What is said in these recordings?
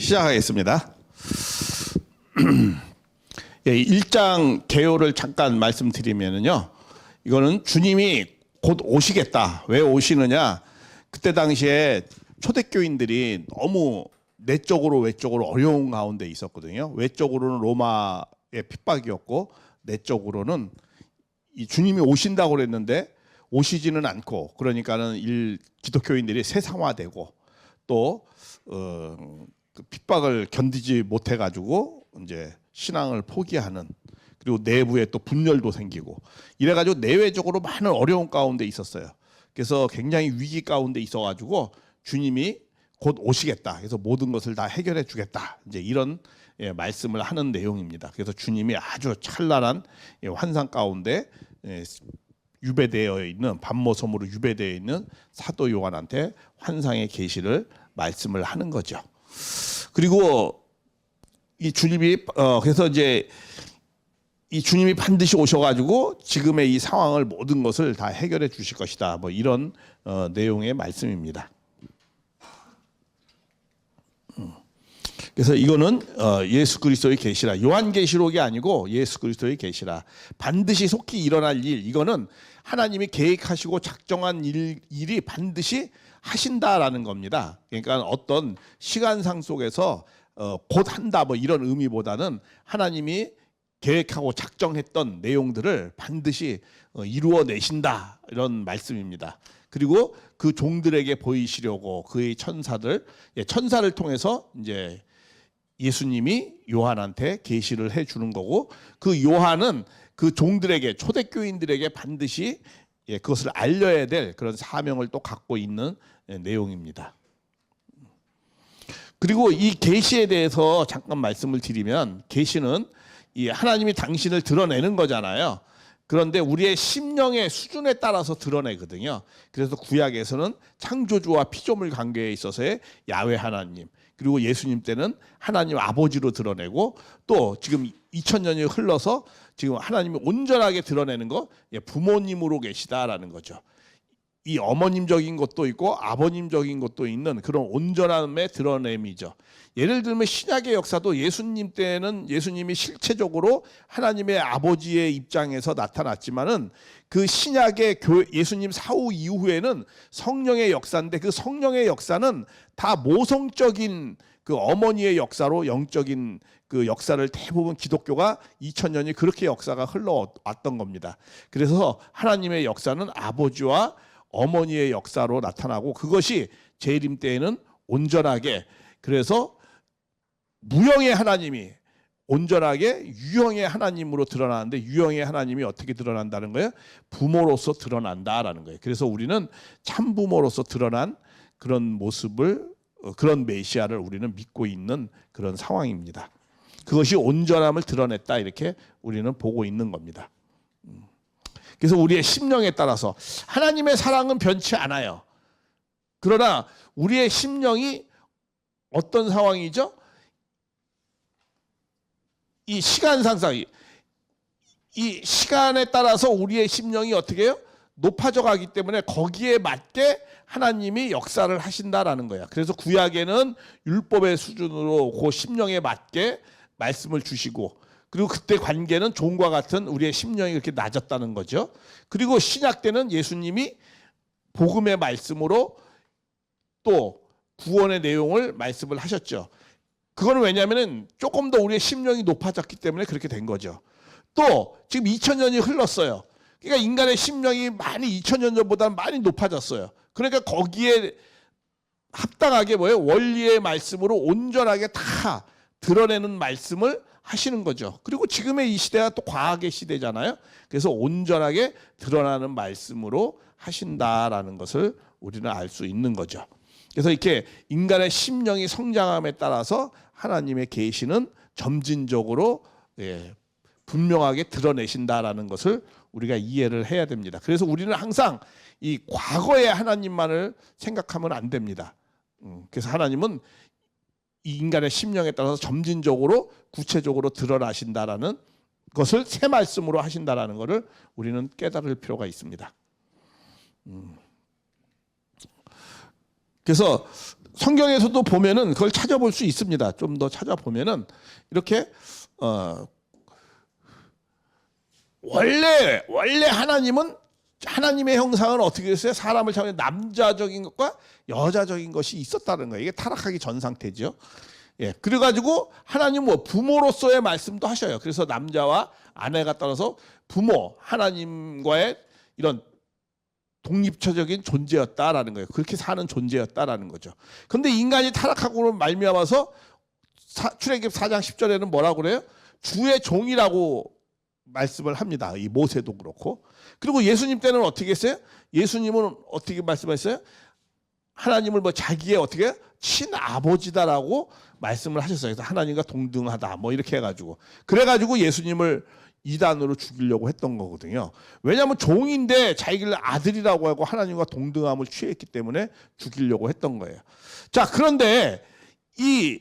시작하겠습니다. 1장 개요를 잠깐 말씀드리면요. 이거는 주님이 곧 오시겠다. 왜 오시느냐? 그때 당시에 초대교인들이 너무 내적으로 외적으로 어려운 가운데 있었거든요. 외적으로는 로마의 핍박이었고 내적으로는 이 주님이 오신다고 그랬는데 오시지는 않고, 그러니까는 기독교인들이 세상화되고 또 그 핍박을 견디지 못해 가지고 이제 신앙을 포기하는, 그리고 내부에 또 분열도 생기고 이래 가지고 내외적으로 많은 어려운 가운데 있었어요. 그래서 굉장히 위기 가운데 있어 가지고 주님이 곧 오시겠다. 그래서 모든 것을 다 해결해 주겠다. 이제 이런 말씀을 하는 내용입니다. 그래서 주님이 아주 찬란한 환상 가운데 유배되어 있는, 밤모섬으로 유배되어 있는 사도 요한한테 환상의 계시를 말씀을 하는 거죠. 그리고 이 주님이 그래서 이제 이 주님이 반드시 오셔가지고 지금의 이 상황을, 모든 것을 다 해결해 주실 것이다. 뭐 이런 내용의 말씀입니다. 그래서 이거는 예수 그리스도의 계시라, 요한계시록이 아니고 예수 그리스도의 계시라, 반드시 속히 일어날 일, 이거는 하나님이 계획하시고 작정한 일이 반드시 하신다라는 겁니다. 그러니까 어떤 시간상 속에서 곧 한다 뭐 이런 의미보다는 하나님이 계획하고 작정했던 내용들을 반드시 이루어내신다, 이런 말씀입니다. 그리고 그 종들에게 보이시려고 그의 천사를 통해서 이제 예수님이 요한한테 계시를 해 주는 거고, 그 요한은 그 종들에게, 초대교인들에게 반드시 그것을 알려야 될 그런 사명을 또 갖고 있는 내용입니다. 그리고 이 계시에 대해서 잠깐 말씀을 드리면, 계시는 이 하나님이 당신을 드러내는 거잖아요. 그런데 우리의 심령의 수준에 따라서 드러내거든요. 그래서 구약에서는 창조주와 피조물 관계에 있어서의 야훼 하나님, 그리고 예수님 때는 하나님 아버지로 드러내고, 또 지금 2000년이 흘러서 지금 하나님이 온전하게 드러내는 거 부모님으로 계시다라는 거죠. 이 어머님적인 것도 있고 아버님적인 것도 있는 그런 온전함의 드러냄이죠. 예를 들면 신약의 역사도 예수님 때는 예수님이 실체적으로 하나님의 아버지의 입장에서 나타났지만은, 그 신약의 예수님 사후 이후에는 성령의 역사인데, 그 성령의 역사는 다 모성적인 그 어머니의 역사로, 영적인 그 역사를 대부분 기독교가 2000년이 그렇게 역사가 흘러왔던 겁니다. 그래서 하나님의 역사는 아버지와 어머니의 역사로 나타나고, 그것이 재림 때에는 온전하게, 그래서 무형의 하나님이 온전하게 유형의 하나님으로 드러나는데, 유형의 하나님이 어떻게 드러난다는 거예요? 부모로서 드러난다라는 거예요. 그래서 우리는 참부모로서 드러난 그런 모습을, 그런 메시아를 우리는 믿고 있는 그런 상황입니다. 그것이 온전함을 드러냈다, 이렇게 우리는 보고 있는 겁니다. 그래서 우리의 심령에 따라서 하나님의 사랑은 변치 않아요. 그러나 우리의 심령이 어떤 상황이죠? 이 시간 상상, 이 시간에 따라서 우리의 심령이 어떻게 해요? 높아져 가기 때문에 거기에 맞게 하나님이 역사를 하신다라는 거야. 그래서 구약에는 율법의 수준으로 그 심령에 맞게 말씀을 주시고, 그리고 그때 관계는 종과 같은 우리의 심령이 그렇게 낮았다는 거죠. 그리고 신약 때는 예수님이 복음의 말씀으로 또 구원의 내용을 말씀을 하셨죠. 그거는 왜냐하면 조금 더 우리의 심령이 높아졌기 때문에 그렇게 된 거죠. 또 지금 2000년이 흘렀어요. 그러니까 인간의 심령이 많이 2000년 전보다 많이 높아졌어요. 그러니까 거기에 합당하게 뭐예요? 원리의 말씀으로 온전하게 다 드러내는 말씀을 하시는 거죠. 그리고 지금의 이 시대가 또 과학의 시대잖아요. 그래서 온전하게 드러나는 말씀으로 하신다라는 것을 우리는 알 수 있는 거죠. 그래서 이렇게 인간의 심령이 성장함에 따라서 하나님의 계시는 점진적으로 분명하게 드러내신다라는 것을 우리가 이해를 해야 됩니다. 그래서 우리는 항상 이 과거의 하나님만을 생각하면 안 됩니다. 그래서 하나님은 이 인간의 심령에 따라서 점진적으로 구체적으로 드러나신다라는 것을 새 말씀으로 하신다라는 것을 우리는 깨달을 필요가 있습니다. 그래서 성경에서도 보면은 그걸 찾아볼 수 있습니다. 좀 더 찾아보면은 이렇게 원래 하나님은 하나님의 형상은 어떻게 됐어요? 사람을 잡는 남자적인 것과 여자적인 것이 있었다는 거예요. 이게 타락하기 전 상태죠. 예, 그래가지고 하나님 뭐 부모로서의 말씀도 하셔요. 그래서 남자와 아내가 따라서 부모 하나님과의 이런 독립처적인 존재였다라는 거예요. 그렇게 사는 존재였다라는 거죠. 그런데 인간이 타락하고 말미암아서 출애굽 4장 10절에는 뭐라고 그래요? 주의 종이라고 말씀을 합니다. 이 모세도 그렇고. 그리고 예수님 때는 어떻게 했어요? 예수님은 어떻게 말씀하셨어요? 하나님을 뭐 자기의 어떻게 친아버지다라고 말씀을 하셨어요. 그래서 하나님과 동등하다 뭐 이렇게 해가지고 그래가지고 예수님을 이단으로 죽이려고 했던 거거든요. 왜냐하면 종인데 자기를 아들이라고 하고 하나님과 동등함을 취했기 때문에 죽이려고 했던 거예요. 자, 그런데 이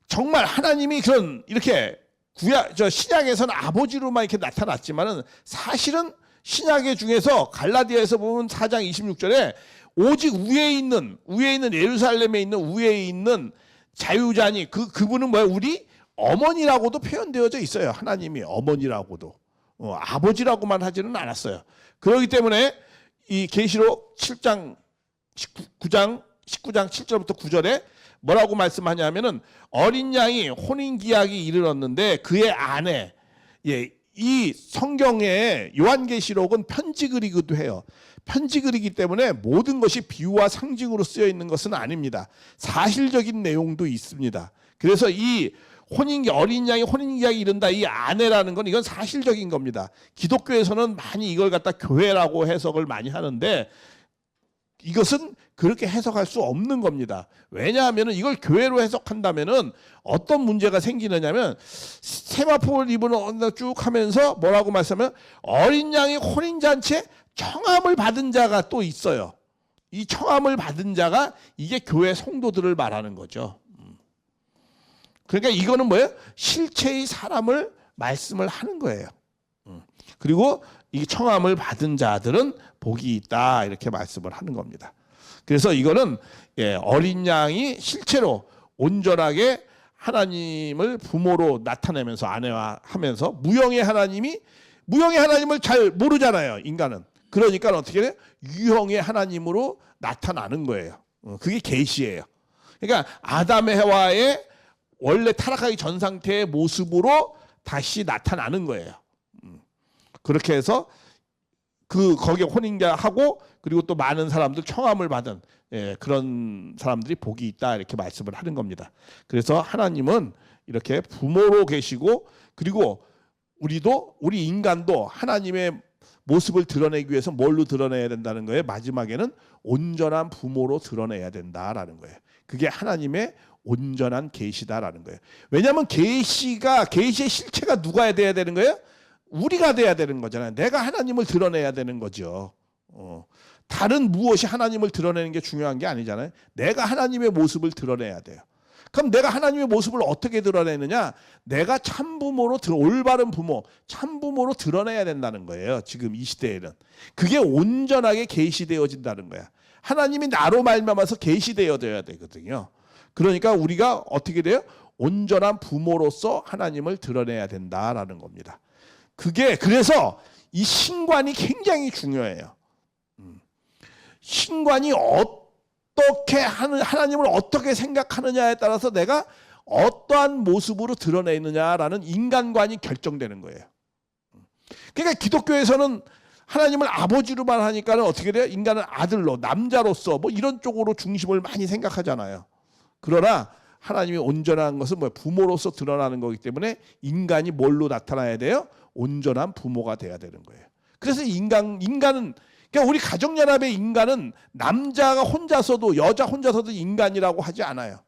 정말 하나님이 그런 이렇게 신약에서는 아버지로만 이렇게 나타났지만은 사실은 신약의 중에서 갈라디아에서 보면 4장 26절에 오직 위에 있는 예루살렘에 있는 위에 있는 자유자니 그분은 뭐예요? 우리 어머니라고도 표현되어져 있어요. 하나님이 어머니라고도 아버지라고만 하지는 않았어요. 그렇기 때문에 이 계시록 7장 19장 7절부터 9절에 뭐라고 말씀하냐면은 어린 양이 혼인기약이 이르렀는데 그의 아내 이 성경의 요한계시록은 편지글이기도 해요. 편지글이기 때문에 모든 것이 비유와 상징으로 쓰여 있는 것은 아닙니다. 사실적인 내용도 있습니다. 그래서 이 어린 양이 혼인기약이 이른다 이 아내라는 건 이건 사실적인 겁니다. 기독교에서는 많이 이걸 갖다 교회라고 해석을 많이 하는데 이것은 그렇게 해석할 수 없는 겁니다. 왜냐하면 이걸 교회로 해석한다면 어떤 문제가 생기느냐면 세마포를 입은 쭉 하면서 뭐라고 말씀하면 어린 양이 혼인잔치에 청함을 받은 자가 또 있어요. 이 청함을 받은 자가 이게 교회 성도들을 말하는 거죠. 그러니까 이거는 뭐예요? 실체의 사람을 말씀을 하는 거예요. 그리고 이 청함을 받은 자들은 복이 있다 이렇게 말씀을 하는 겁니다. 그래서 이거는 어린 양이 실체로 온전하게 하나님을 부모로 나타내면서 아내와 하면서 무형의 하나님을 잘 모르잖아요. 인간은. 그러니까 어떻게 돼요? 유형의 하나님으로 나타나는 거예요. 그게 계시예요. 그러니까 아담의 해와의 원래 타락하기 전 상태의 모습으로 다시 나타나는 거예요. 그렇게 해서 거기에 혼인하고 그리고 또 많은 사람들 청함을 받은 그런 사람들이 복이 있다 이렇게 말씀을 하는 겁니다. 그래서 하나님은 이렇게 부모로 계시고 그리고 우리 인간도 하나님의 모습을 드러내기 위해서 뭘로 드러내야 된다는 거예요? 마지막에는 온전한 부모로 드러내야 된다라는 거예요. 그게 하나님의 온전한 계시다라는 거예요. 왜냐하면 계시의 실체가 누가 돼야 되는 거예요? 우리가 돼야 되는 거잖아요. 내가 하나님을 드러내야 되는 거죠. 다른 무엇이 하나님을 드러내는 게 중요한 게 아니잖아요. 내가 하나님의 모습을 드러내야 돼요. 그럼 내가 하나님의 모습을 어떻게 드러내느냐? 내가 참부모로 올바른 부모, 참부모로 드러내야 된다는 거예요. 지금 이 시대에는. 그게 온전하게 계시되어진다는 거야. 하나님이 나로 말미암아서 계시되어져야 되거든요. 그러니까 우리가 어떻게 돼요? 온전한 부모로서 하나님을 드러내야 된다라는 겁니다. 그래서 이 신관이 굉장히 중요해요. 신관이 하나님을 어떻게 생각하느냐에 따라서 내가 어떠한 모습으로 드러내느냐라는 인간관이 결정되는 거예요. 그러니까 기독교에서는 하나님을 아버지로만 하니까는 어떻게 돼요? 인간은 아들로, 남자로서 뭐 이런 쪽으로 중심을 많이 생각하잖아요. 그러나 하나님이 온전한 것은 부모로서 드러나는 거기 때문에 인간이 뭘로 나타나야 돼요? 온전한 부모가 돼야 되는 거예요. 그래서 인간은 그러니까 우리 가정연합의 인간은 남자가 혼자서도 여자 혼자서도 인간이라고 하지 않아요.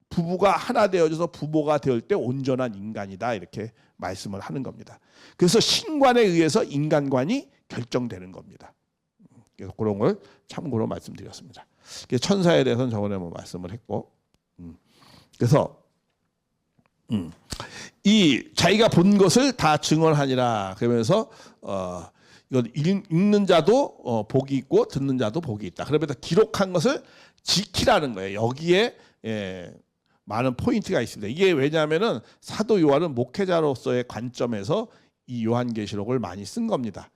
부부가 하나 되어져서 부모가 될 때 온전한 인간이다 이렇게 말씀을 하는 겁니다. 그래서 신관에 의해서 인간관이 결정되는 겁니다. 그래서 그런 걸 참고로 말씀드렸습니다. 천사에 대해서는 저번에 말씀을 했고, 그래서 이 자기가 본 것을 다 증언하니라 그러면서 이건 읽는 자도 복이 있고 듣는 자도 복이 있다. 그러면서 기록한 것을 지키라는 거예요. 여기에 많은 포인트가 있습니다. 이게 왜냐하면은 사도 요한은 목회자로서의 관점에서 이 요한계시록을 많이 쓴 겁니다.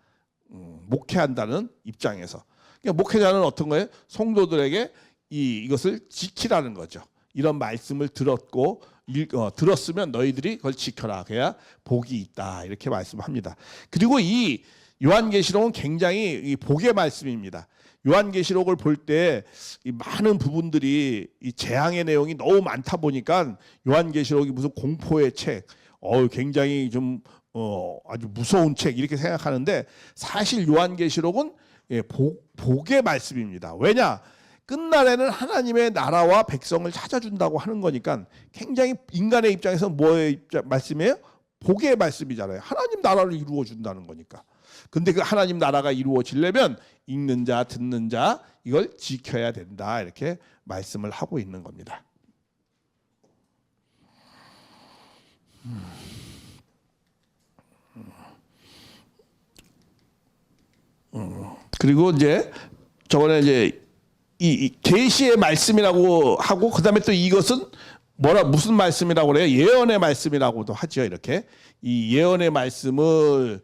목회한다는 입장에서. 그러니까 목회자는 어떤 거예요? 성도들에게 이것을 지키라는 거죠. 이런 말씀을 들었으면 너희들이 그걸 지켜라. 그래야 복이 있다. 이렇게 말씀합니다. 그리고 이 요한계시록은 굉장히 이 복의 말씀입니다. 요한계시록을 볼 때 많은 부분들이 이 재앙의 내용이 너무 많다 보니까 요한계시록이 무슨 공포의 책, 굉장히 좀 아주 무서운 책 이렇게 생각하는데 사실 요한계시록은 복의 말씀입니다. 왜냐? 끝날에는 하나님의 나라와 백성을 찾아준다고 하는 거니까 굉장히 인간의 입장에서 뭐의 말씀이에요? 복의 말씀이잖아요. 하나님 나라를 이루어 준다는 거니까. 근데 그 하나님 나라가 이루어지려면 읽는 자, 듣는 자 이걸 지켜야 된다. 이렇게 말씀을 하고 있는 겁니다. 그리고 이제 저번에 이제 이 계시의 말씀이라고 하고 그다음에 또 이것은 무슨 말씀이라고 그래요? 예언의 말씀이라고도 하죠. 이렇게 이 예언의 말씀을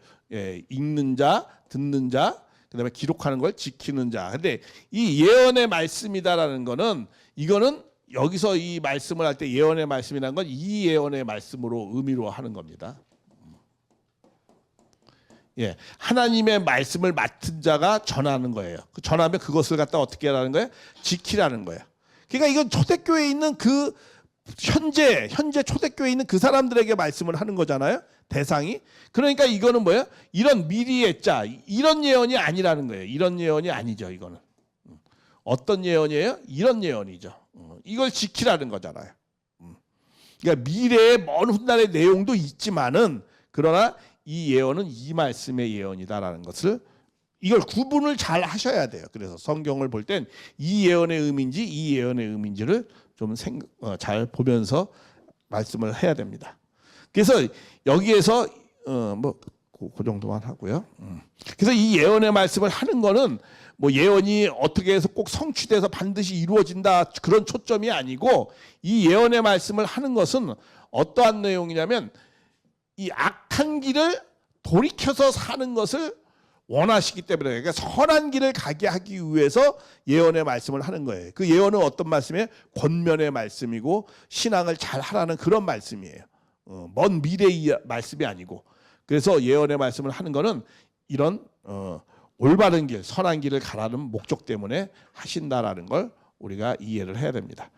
읽는 자, 듣는 자, 그다음에 기록하는 걸 지키는 자. 근데 이 예언의 말씀이다라는 거는 이거는 여기서 이 말씀을 할 때 예언의 말씀이라는 건 이 예언의 말씀으로 의미로 하는 겁니다. 하나님의 말씀을 맡은 자가 전하는 거예요. 전하면 그것을 갖다 어떻게 하라는 거예요? 지키라는 거예요. 그러니까 이건 초대교회에 있는 그 현재 초대교회에 있는 그 사람들에게 말씀을 하는 거잖아요. 대상이. 그러니까 이거는 뭐예요? 이런 미리의 자, 이런 예언이 아니라는 거예요. 이런 예언이 아니죠. 이거는 어떤 예언이에요? 이런 예언이죠. 이걸 지키라는 거잖아요. 그러니까 미래의 먼 훗날의 내용도 있지만은 그러나 이 예언은 이 말씀의 예언이다라는 것을 이걸 구분을 잘 하셔야 돼요. 그래서 성경을 볼 땐 이 예언의 의미인지 이 예언의 의미인지를 좀 잘 보면서 말씀을 해야 됩니다. 그래서 여기에서 그 정도만 하고요. 그래서 이 예언의 말씀을 하는 거는 뭐 예언이 어떻게 해서 꼭 성취돼서 반드시 이루어진다 그런 초점이 아니고 이 예언의 말씀을 하는 것은 어떠한 내용이냐면 이 악한 길을 돌이켜서 사는 것을 원하시기 때문에 그러니까 선한 길을 가게 하기 위해서 예언의 말씀을 하는 거예요. 그 예언은 어떤 말씀이에요? 권면의 말씀이고 신앙을 잘 하라는 그런 말씀이에요. 먼 미래의 말씀이 아니고 그래서 예언의 말씀을 하는 거는 이런 올바른 길, 선한 길을 가라는 목적 때문에 하신다라는 걸 우리가 이해를 해야 됩니다.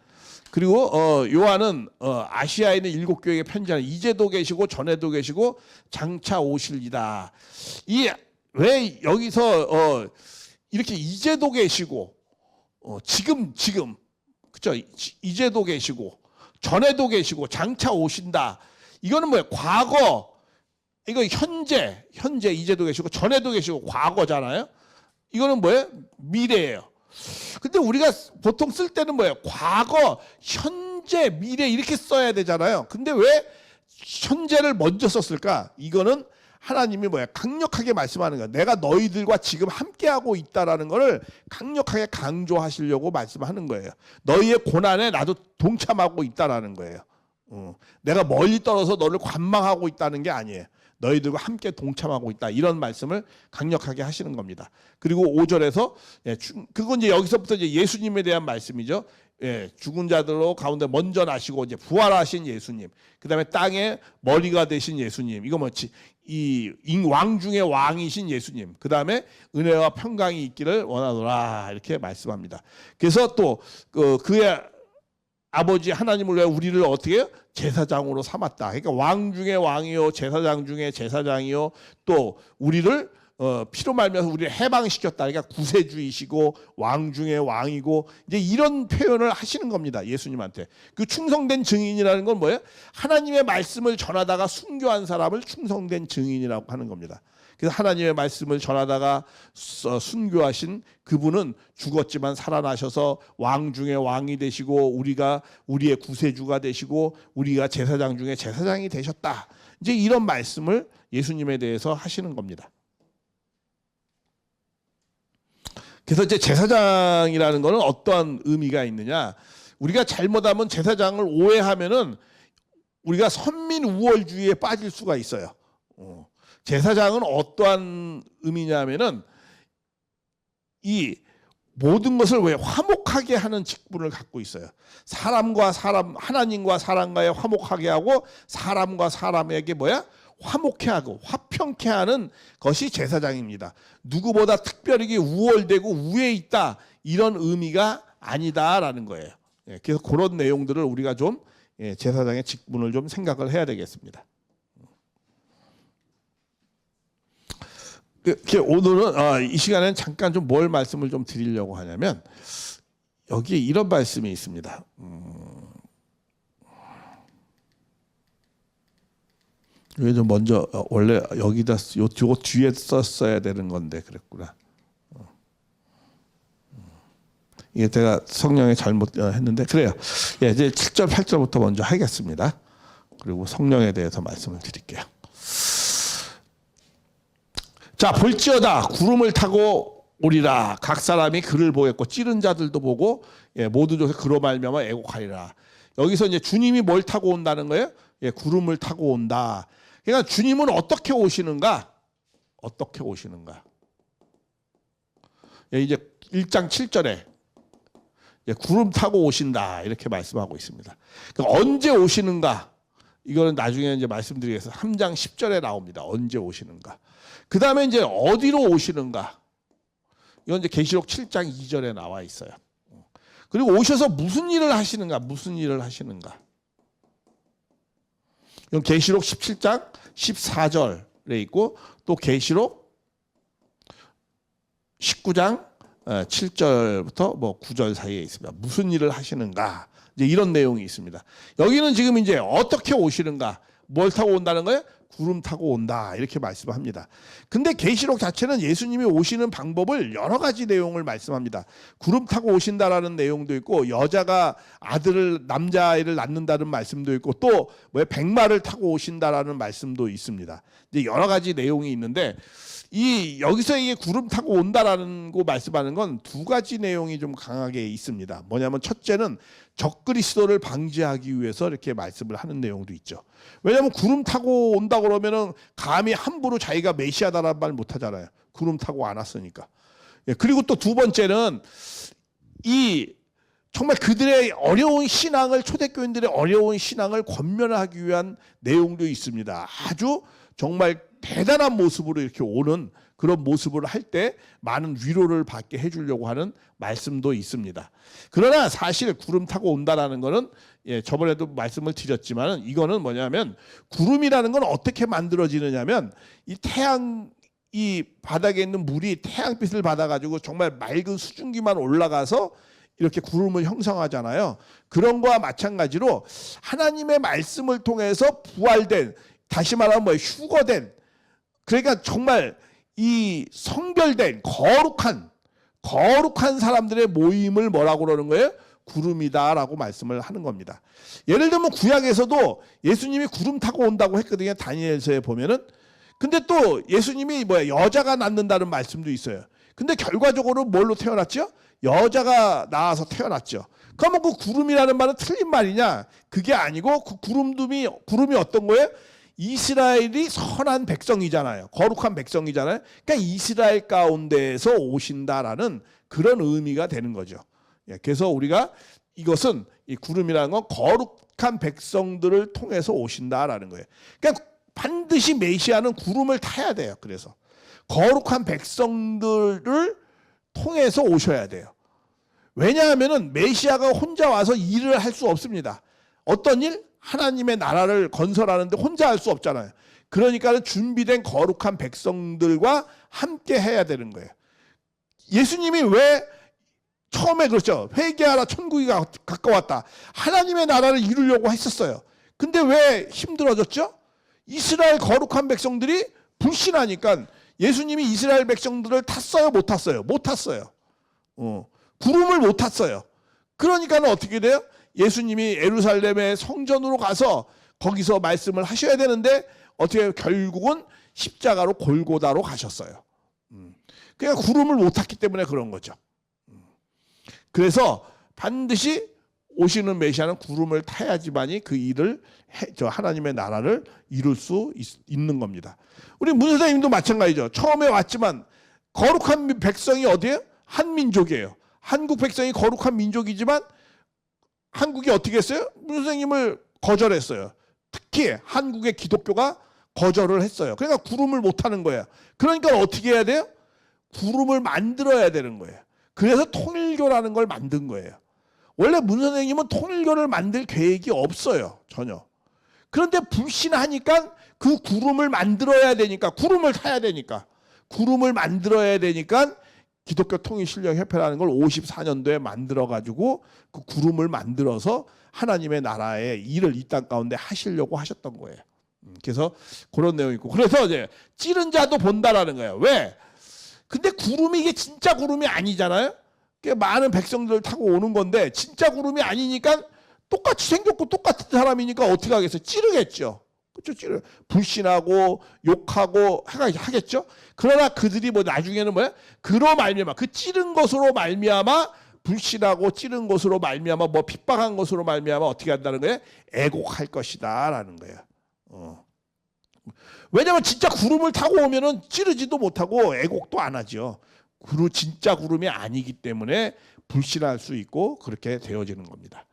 그리고 요한은 아시아에 있는 7교회에 편지하는 이제도 계시고 전에도 계시고 장차 오실이다. 왜 여기서 이렇게 이제도 계시고 지금 그렇죠? 이제도 계시고 전에도 계시고 장차 오신다. 이거는 뭐예요? 과거. 이거 현재 이제도 계시고 전에도 계시고 과거잖아요. 이거는 뭐예요? 미래예요. 근데 우리가 보통 쓸 때는 뭐예요? 과거, 현재, 미래 이렇게 써야 되잖아요. 근데 왜 현재를 먼저 썼을까? 이거는 하나님이 뭐야? 강력하게 말씀하는 거야. 내가 너희들과 지금 함께하고 있다라는 것을 강력하게 강조하시려고 말씀하는 거예요. 너희의 고난에 나도 동참하고 있다라는 거예요. 내가 멀리 떨어서 너를 관망하고 있다는 게 아니에요. 너희들과 함께 동참하고 있다. 이런 말씀을 강력하게 하시는 겁니다. 그리고 5절에서 그건 이제 여기서부터 이제 예수님에 대한 말씀이죠. 죽은 자들로 가운데 먼저 나시고 이제 부활하신 예수님. 그다음에 땅의 머리가 되신 예수님. 이거 뭐지? 이 왕 중의 왕이신 예수님. 그다음에 은혜와 평강이 있기를 원하노라. 이렇게 말씀합니다. 그래서 또 그의 아버지 하나님을 왜 우리를 어떻게 해요? 제사장으로 삼았다. 그러니까 왕 중에 왕이요, 제사장 중에 제사장이요, 또 우리를 피로 말미암아서 우리를 해방시켰다. 그러니까 구세주이시고 왕 중에 왕이고 이제 이런 표현을 하시는 겁니다. 예수님한테. 그 충성된 증인이라는 건 뭐예요? 하나님의 말씀을 전하다가 순교한 사람을 충성된 증인이라고 하는 겁니다. 그래서 하나님의 말씀을 전하다가 순교하신 그분은 죽었지만 살아나셔서 왕 중에 왕이 되시고 우리가 우리의 구세주가 되시고 우리가 제사장 중에 제사장이 되셨다. 이제 이런 말씀을 예수님에 대해서 하시는 겁니다. 그래서 이제 제사장이라는 거는 어떠한 의미가 있느냐? 우리가 잘못하면 제사장을 오해하면은 우리가 선민우월주의에 빠질 수가 있어요. 제사장은 어떠한 의미냐면은 이 모든 것을 왜 화목하게 하는 직분을 갖고 있어요. 사람과 사람, 하나님과 사람과의 화목하게 하고 사람과 사람에게 뭐야? 화목해 하고 화평케 하는 것이 제사장입니다. 누구보다 특별하게 우월되고 우위에 있다 이런 의미가 아니다라는 거예요. 그래서 그런 내용들을 우리가 좀 제사장의 직분을 좀 생각을 해야 되겠습니다. 오늘은 이 시간에는 잠깐 좀 뭘 말씀을 좀 드리려고 하냐면 여기에 이런 말씀이 있습니다. 이게 좀 먼저 원래 여기다 요 뒤에 썼어야 되는 건데 그랬구나. 이게 제가 성령에 잘못했는데 그래요. 예, 이제 7절 8절부터 먼저 하겠습니다. 그리고 성령에 대해서 말씀을 드릴게요. 자, 볼지어다 구름을 타고 오리라. 각 사람이 그를 보였고 찌른 자들도 보고 모두 조서 그로 말미암아 애곡하리라. 여기서 이제 주님이 뭘 타고 온다는 거예요? 구름을 타고 온다. 그러니까 주님은 어떻게 오시는가? 어떻게 오시는가? 이제 1장 7절에 구름 타고 오신다 이렇게 말씀하고 있습니다. 그러니까 언제 오시는가? 이거는 나중에 이제 말씀드리겠습니다. 3장 10절에 나옵니다. 언제 오시는가? 그 다음에 이제 어디로 오시는가? 이건 이제 계시록 7장 2절에 나와 있어요. 그리고 오셔서 무슨 일을 하시는가? 무슨 일을 하시는가? 이건 계시록 17장 14절에 있고 또 계시록 19장 7절부터 뭐 9절 사이에 있습니다. 무슨 일을 하시는가? 이제 이런 내용이 있습니다. 여기는 지금 이제 어떻게 오시는가? 뭘 타고 온다는 거예요? 구름 타고 온다 이렇게 말씀합니다. 근데 계시록 자체는 예수님이 오시는 방법을 여러 가지 내용을 말씀합니다. 구름 타고 오신다라는 내용도 있고 여자가 남자아이를 낳는다는 말씀도 있고 또 뭐 백마를 타고 오신다라는 말씀도 있습니다. 이제 여러 가지 내용이 있는데 여기서 이게 구름 타고 온다라는 거 말씀하는 건 두 가지 내용이 좀 강하게 있습니다. 뭐냐면 첫째는 적그리스도를 방지하기 위해서 이렇게 말씀을 하는 내용도 있죠. 왜냐하면 구름 타고 온다 그러면은 감히 함부로 자기가 메시아다라는 말 못 하잖아요. 구름 타고 안 왔으니까. 그리고 또 두 번째는 정말 그들의 어려운 신앙을 초대교인들의 어려운 신앙을 권면하기 위한 내용도 있습니다. 아주 정말 대단한 모습으로 이렇게 오는 그런 모습을 할 때 많은 위로를 받게 해주려고 하는 말씀도 있습니다. 그러나 사실 구름 타고 온다라는 거는 저번에도 말씀을 드렸지만 이거는 뭐냐면 구름이라는 건 어떻게 만들어지느냐면 이 바닥에 있는 물이 태양빛을 받아가지고 정말 맑은 수증기만 올라가서 이렇게 구름을 형성하잖아요. 그런 거와 마찬가지로 하나님의 말씀을 통해서 부활된 다시 말하면 휴거된 그러니까 정말 이 성별된 거룩한 사람들의 모임을 뭐라고 그러는 거예요? 구름이다라고 말씀을 하는 겁니다. 예를 들면 구약에서도 예수님이 구름 타고 온다고 했거든요. 다니엘서에 보면은. 근데 또 예수님이 여자가 낳는다는 말씀도 있어요. 근데 결과적으로 뭘로 태어났죠? 여자가 낳아서 태어났죠. 그러면 그 구름이라는 말은 틀린 말이냐? 그게 아니고 그 구름이 어떤 거예요? 이스라엘이 선한 백성이잖아요. 거룩한 백성이잖아요. 그러니까 이스라엘 가운데에서 오신다라는 그런 의미가 되는 거죠. 그래서 우리가 이것은 이 구름이라는 건 거룩한 백성들을 통해서 오신다라는 거예요. 그러니까 반드시 메시아는 구름을 타야 돼요. 그래서 거룩한 백성들을 통해서 오셔야 돼요. 왜냐하면은 메시아가 혼자 와서 일을 할 수 없습니다. 어떤 일? 하나님의 나라를 건설하는데 혼자 할 수 없잖아요. 그러니까 준비된 거룩한 백성들과 함께 해야 되는 거예요. 예수님이 왜 처음에 그렇죠. 회개하라 천국이 가까웠다. 하나님의 나라를 이루려고 했었어요. 근데 왜 힘들어졌죠? 이스라엘 거룩한 백성들이 불신하니까 예수님이 이스라엘 백성들을 탔어요? 못 탔어요? 못 탔어요. 구름을 못 탔어요. 그러니까 어떻게 돼요? 예수님이 예루살렘의 성전으로 가서 거기서 말씀을 하셔야 되는데 어떻게 결국은 십자가로 골고다로 가셨어요. 그러니까 구름을 못 탔기 때문에 그런 거죠. 그래서 반드시 오시는 메시아는 구름을 타야지만이 그 일을 하나님의 나라를 이룰 수 있는 겁니다. 우리 문 선생님도 마찬가지죠. 처음에 왔지만 거룩한 백성이 어디예요? 한민족이에요. 한국 백성이 거룩한 민족이지만 한국이 어떻게 했어요? 문 선생님을 거절했어요. 특히 한국의 기독교가 거절을 했어요. 그러니까 구름을 못 타는 거예요. 그러니까 어떻게 해야 돼요? 구름을 만들어야 되는 거예요. 그래서 통일교라는 걸 만든 거예요. 원래 문 선생님은 통일교를 만들 계획이 없어요. 전혀. 그런데 불신하니까 그 구름을 만들어야 되니까, 구름을 타야 되니까, 구름을 만들어야 되니까 기독교 통일신령협회라는 걸 54년도에 만들어가지고 그 구름을 만들어서 하나님의 나라의 일을 이 땅 가운데 하시려고 하셨던 거예요. 그래서 그런 내용이 있고, 그래서 이제 찌른 자도 본다라는 거예요. 왜? 근데 구름이 이게 진짜 구름이 아니잖아요. 많은 백성들을 타고 오는 건데 진짜 구름이 아니니까 똑같이 생겼고 똑같은 사람이니까 어떻게 하겠어요? 찌르겠죠. 그렇죠? 불신하고 욕하고 하겠죠. 그러나 그들이 뭐 나중에는 뭐야? 그로 말미암아, 그 찌른 것으로 말미암아, 불신하고 찌른 것으로 말미암아, 뭐 핍박한 것으로 말미암아 어떻게 한다는 거예요? 애곡할 것이다라는 거예요. 왜냐면 진짜 구름을 타고 오면은 찌르지도 못하고 애곡도 안 하죠. 진짜 구름이 아니기 때문에 불신할 수 있고 그렇게 되어지는 겁니다.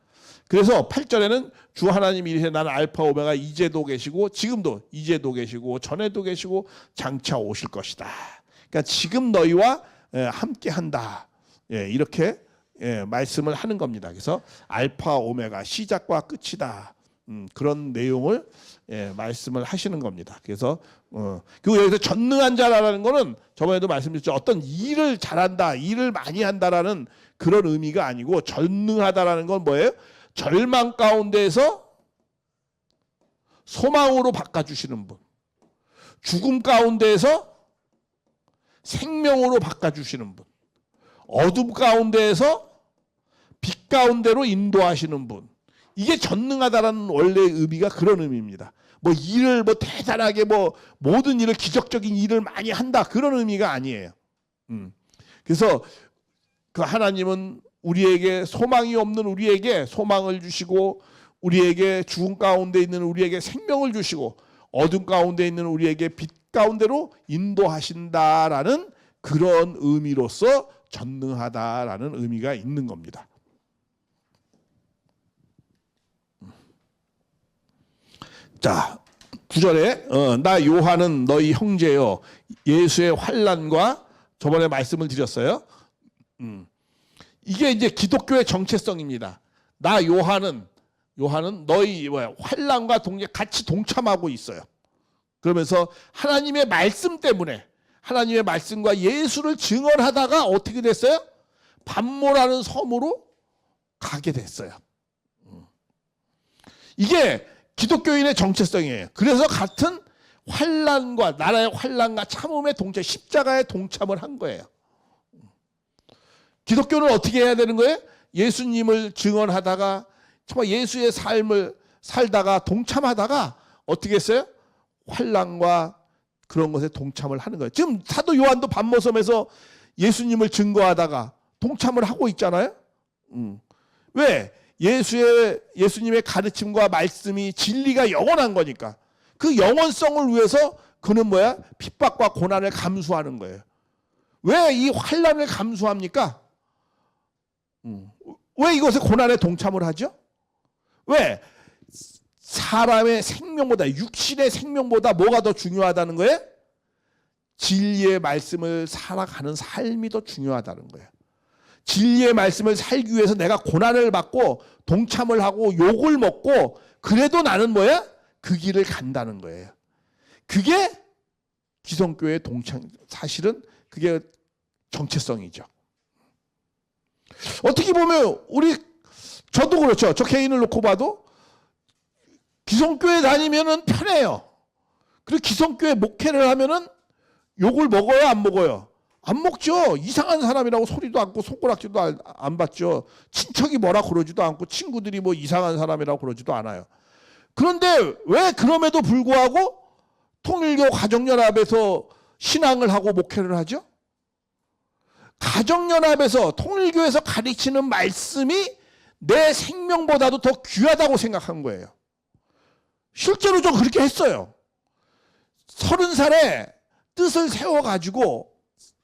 그래서 8절에는 주 하나님이 이르시되 나는 알파 오메가, 이제도 계시고 지금도 이제도 계시고 전에도 계시고 장차 오실 것이다. 그러니까 지금 너희와 함께 한다. 이렇게 말씀을 하는 겁니다. 그래서 알파 오메가, 시작과 끝이다. 그런 내용을 말씀을 하시는 겁니다. 그래서 그리고 여기서 전능한 자라는 거는 저번에도 말씀드렸죠. 어떤 일을 잘한다, 일을 많이 한다라는 그런 의미가 아니고, 전능하다라는 건 뭐예요? 절망 가운데에서 소망으로 바꿔주시는 분, 죽음 가운데에서 생명으로 바꿔주시는 분, 어둠 가운데에서 빛 가운데로 인도하시는 분. 이게 전능하다라는 원래의 의미가 그런 의미입니다. 뭐 일을 뭐 대단하게 뭐 모든 일을 기적적인 일을 많이 한다, 그런 의미가 아니에요. 그래서 그 하나님은 우리에게, 소망이 없는 우리에게 소망을 주시고, 우리에게 죽음 가운데 있는 우리에게 생명을 주시고, 어둠 가운데 있는 우리에게 빛 가운데로 인도하신다라는 그런 의미로서 전능하다라는 의미가 있는 겁니다. 자, 9절에 나 요한은 너희 형제요 예수의 환난과, 저번에 말씀을 드렸어요. 이게 이제 기독교의 정체성입니다. 나 요한은 너희 환난과 같이 동참하고 있어요. 그러면서 하나님의 말씀 때문에, 하나님의 말씀과 예수를 증언하다가 어떻게 됐어요? 반모라는 섬으로 가게 됐어요. 이게 기독교인의 정체성이에요. 그래서 같은 환난과, 나라의 환난과 참음의 동참, 십자가에 동참을 한 거예요. 기독교는 어떻게 해야 되는 거예요? 예수님을 증언하다가, 정말 예수의 삶을 살다가 동참하다가 어떻게 했어요? 환난과 그런 것에 동참을 하는 거예요. 지금 사도 요한도 반모섬에서 예수님을 증거하다가 동참을 하고 있잖아요. 왜? 예수님의 가르침과 말씀이, 진리가 영원한 거니까. 그 영원성을 위해서 그는 뭐야? 핍박과 고난을 감수하는 거예요. 왜 이 환난을 감수합니까? 왜 이것에 고난에 동참을 하죠? 왜? 사람의 생명보다, 육신의 생명보다 뭐가 더 중요하다는 거예요? 진리의 말씀을 살아가는 삶이 더 중요하다는 거예요. 진리의 말씀을 살기 위해서 내가 고난을 받고 동참을 하고 욕을 먹고, 그래도 나는 뭐야? 그 길을 간다는 거예요. 그게 기성교의 사실은 그게 정체성이죠. 어떻게 보면 저도 그렇죠. 저 개인을 놓고 봐도 기성교회 다니면은 편해요. 그리고 기성교회 목회를 하면은 욕을 먹어요, 안 먹어요? 안 먹죠. 이상한 사람이라고 소리도 않고 손가락질도 안 받죠. 친척이 뭐라 그러지도 않고 친구들이 뭐 이상한 사람이라고 그러지도 않아요. 그런데 왜 그럼에도 불구하고 통일교 가정연합에서 신앙을 하고 목회를 하죠? 가정연합에서 통일교에서 가르치는 말씀이 내 생명보다도 더 귀하다고 생각한 거예요. 실제로 저 그렇게 했어요. 30살에 뜻을 세워가지고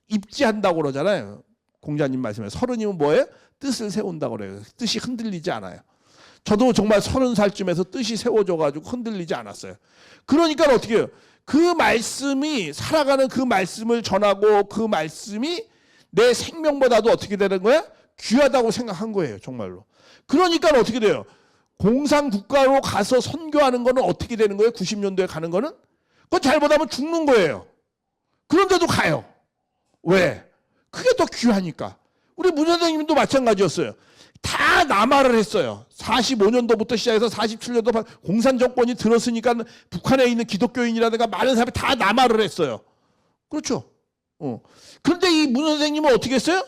입지한다고 그러잖아요. 공자님 말씀에 30이면 뭐예요? 뜻을 세운다고 그래요. 뜻이 흔들리지 않아요. 저도 정말 30살쯤에서 뜻이 세워져가지고 흔들리지 않았어요. 그러니까 어떻게 해요? 그 말씀이 살아가는 그 말씀을 전하고 그 말씀이 내 생명보다도 어떻게 되는 거야? 귀하다고 생각한 거예요. 정말로. 그러니까 어떻게 돼요? 공산국가로 가서 선교하는 거는 어떻게 되는 거예요? 90년도에 가는 거는? 그건 잘못하면 죽는 거예요. 그런데도 가요. 왜? 그게 더 귀하니까. 우리 문 선생님도 마찬가지였어요. 다 남하를 했어요. 45년도부터 시작해서 47년도 공산정권이 들었으니까 북한에 있는 기독교인이라든가 많은 사람이 다 남하를 했어요. 그렇죠. 그런데 이 문 선생님은 어떻게 했어요?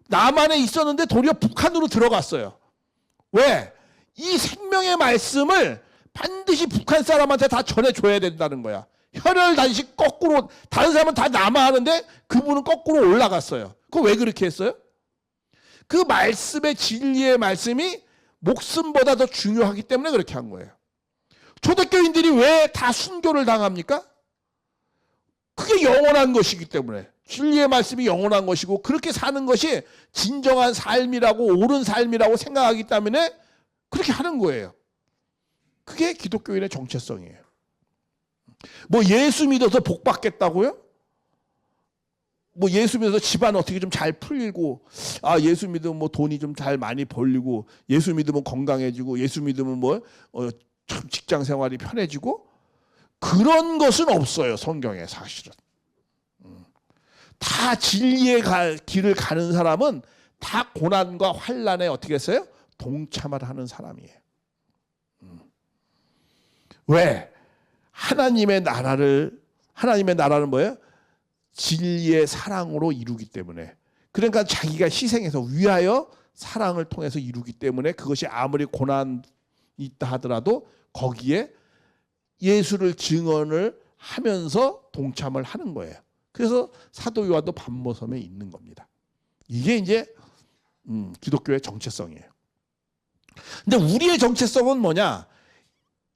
남한에 있었는데 도리어 북한으로 들어갔어요. 왜? 이 생명의 말씀을 반드시 북한 사람한테 다 전해줘야 된다는 거야. 혈혈단식 거꾸로, 다른 사람은 다 남하하는데 그분은 거꾸로 올라갔어요. 그거 왜 그렇게 했어요? 그 말씀의 진리의 말씀이 목숨보다 더 중요하기 때문에 그렇게 한 거예요. 초대교인들이 왜 다 순교를 당합니까? 그게 영원한 것이기 때문에. 진리의 말씀이 영원한 것이고 그렇게 사는 것이 진정한 삶이라고 옳은 삶이라고 생각하기 때문에 그렇게 하는 거예요. 그게 기독교인의 정체성이에요. 뭐 예수 믿어서 복 받겠다고요? 뭐 예수 믿어서 집안 어떻게 좀 잘 풀리고, 아 예수 믿으면 뭐 돈이 좀 잘 많이 벌리고, 예수 믿으면 건강해지고, 예수 믿으면 뭐 참 직장 생활이 편해지고, 그런 것은 없어요. 성경에 사실은. 다 진리의 길을 가는 사람은 다 고난과 환난에 어떻게 했어요? 동참을 하는 사람이에요. 왜? 하나님의 나라는 뭐예요? 진리의 사랑으로 이루기 때문에. 그러니까 자기가 희생해서 위하여 사랑을 통해서 이루기 때문에 그것이 아무리 고난이 있다 하더라도 거기에 예수를 증언을 하면서 동참을 하는 거예요. 그래서 사도 요한도 반모섬에 있는 겁니다. 이게 이제 기독교의 정체성이에요. 근데 우리의 정체성은 뭐냐?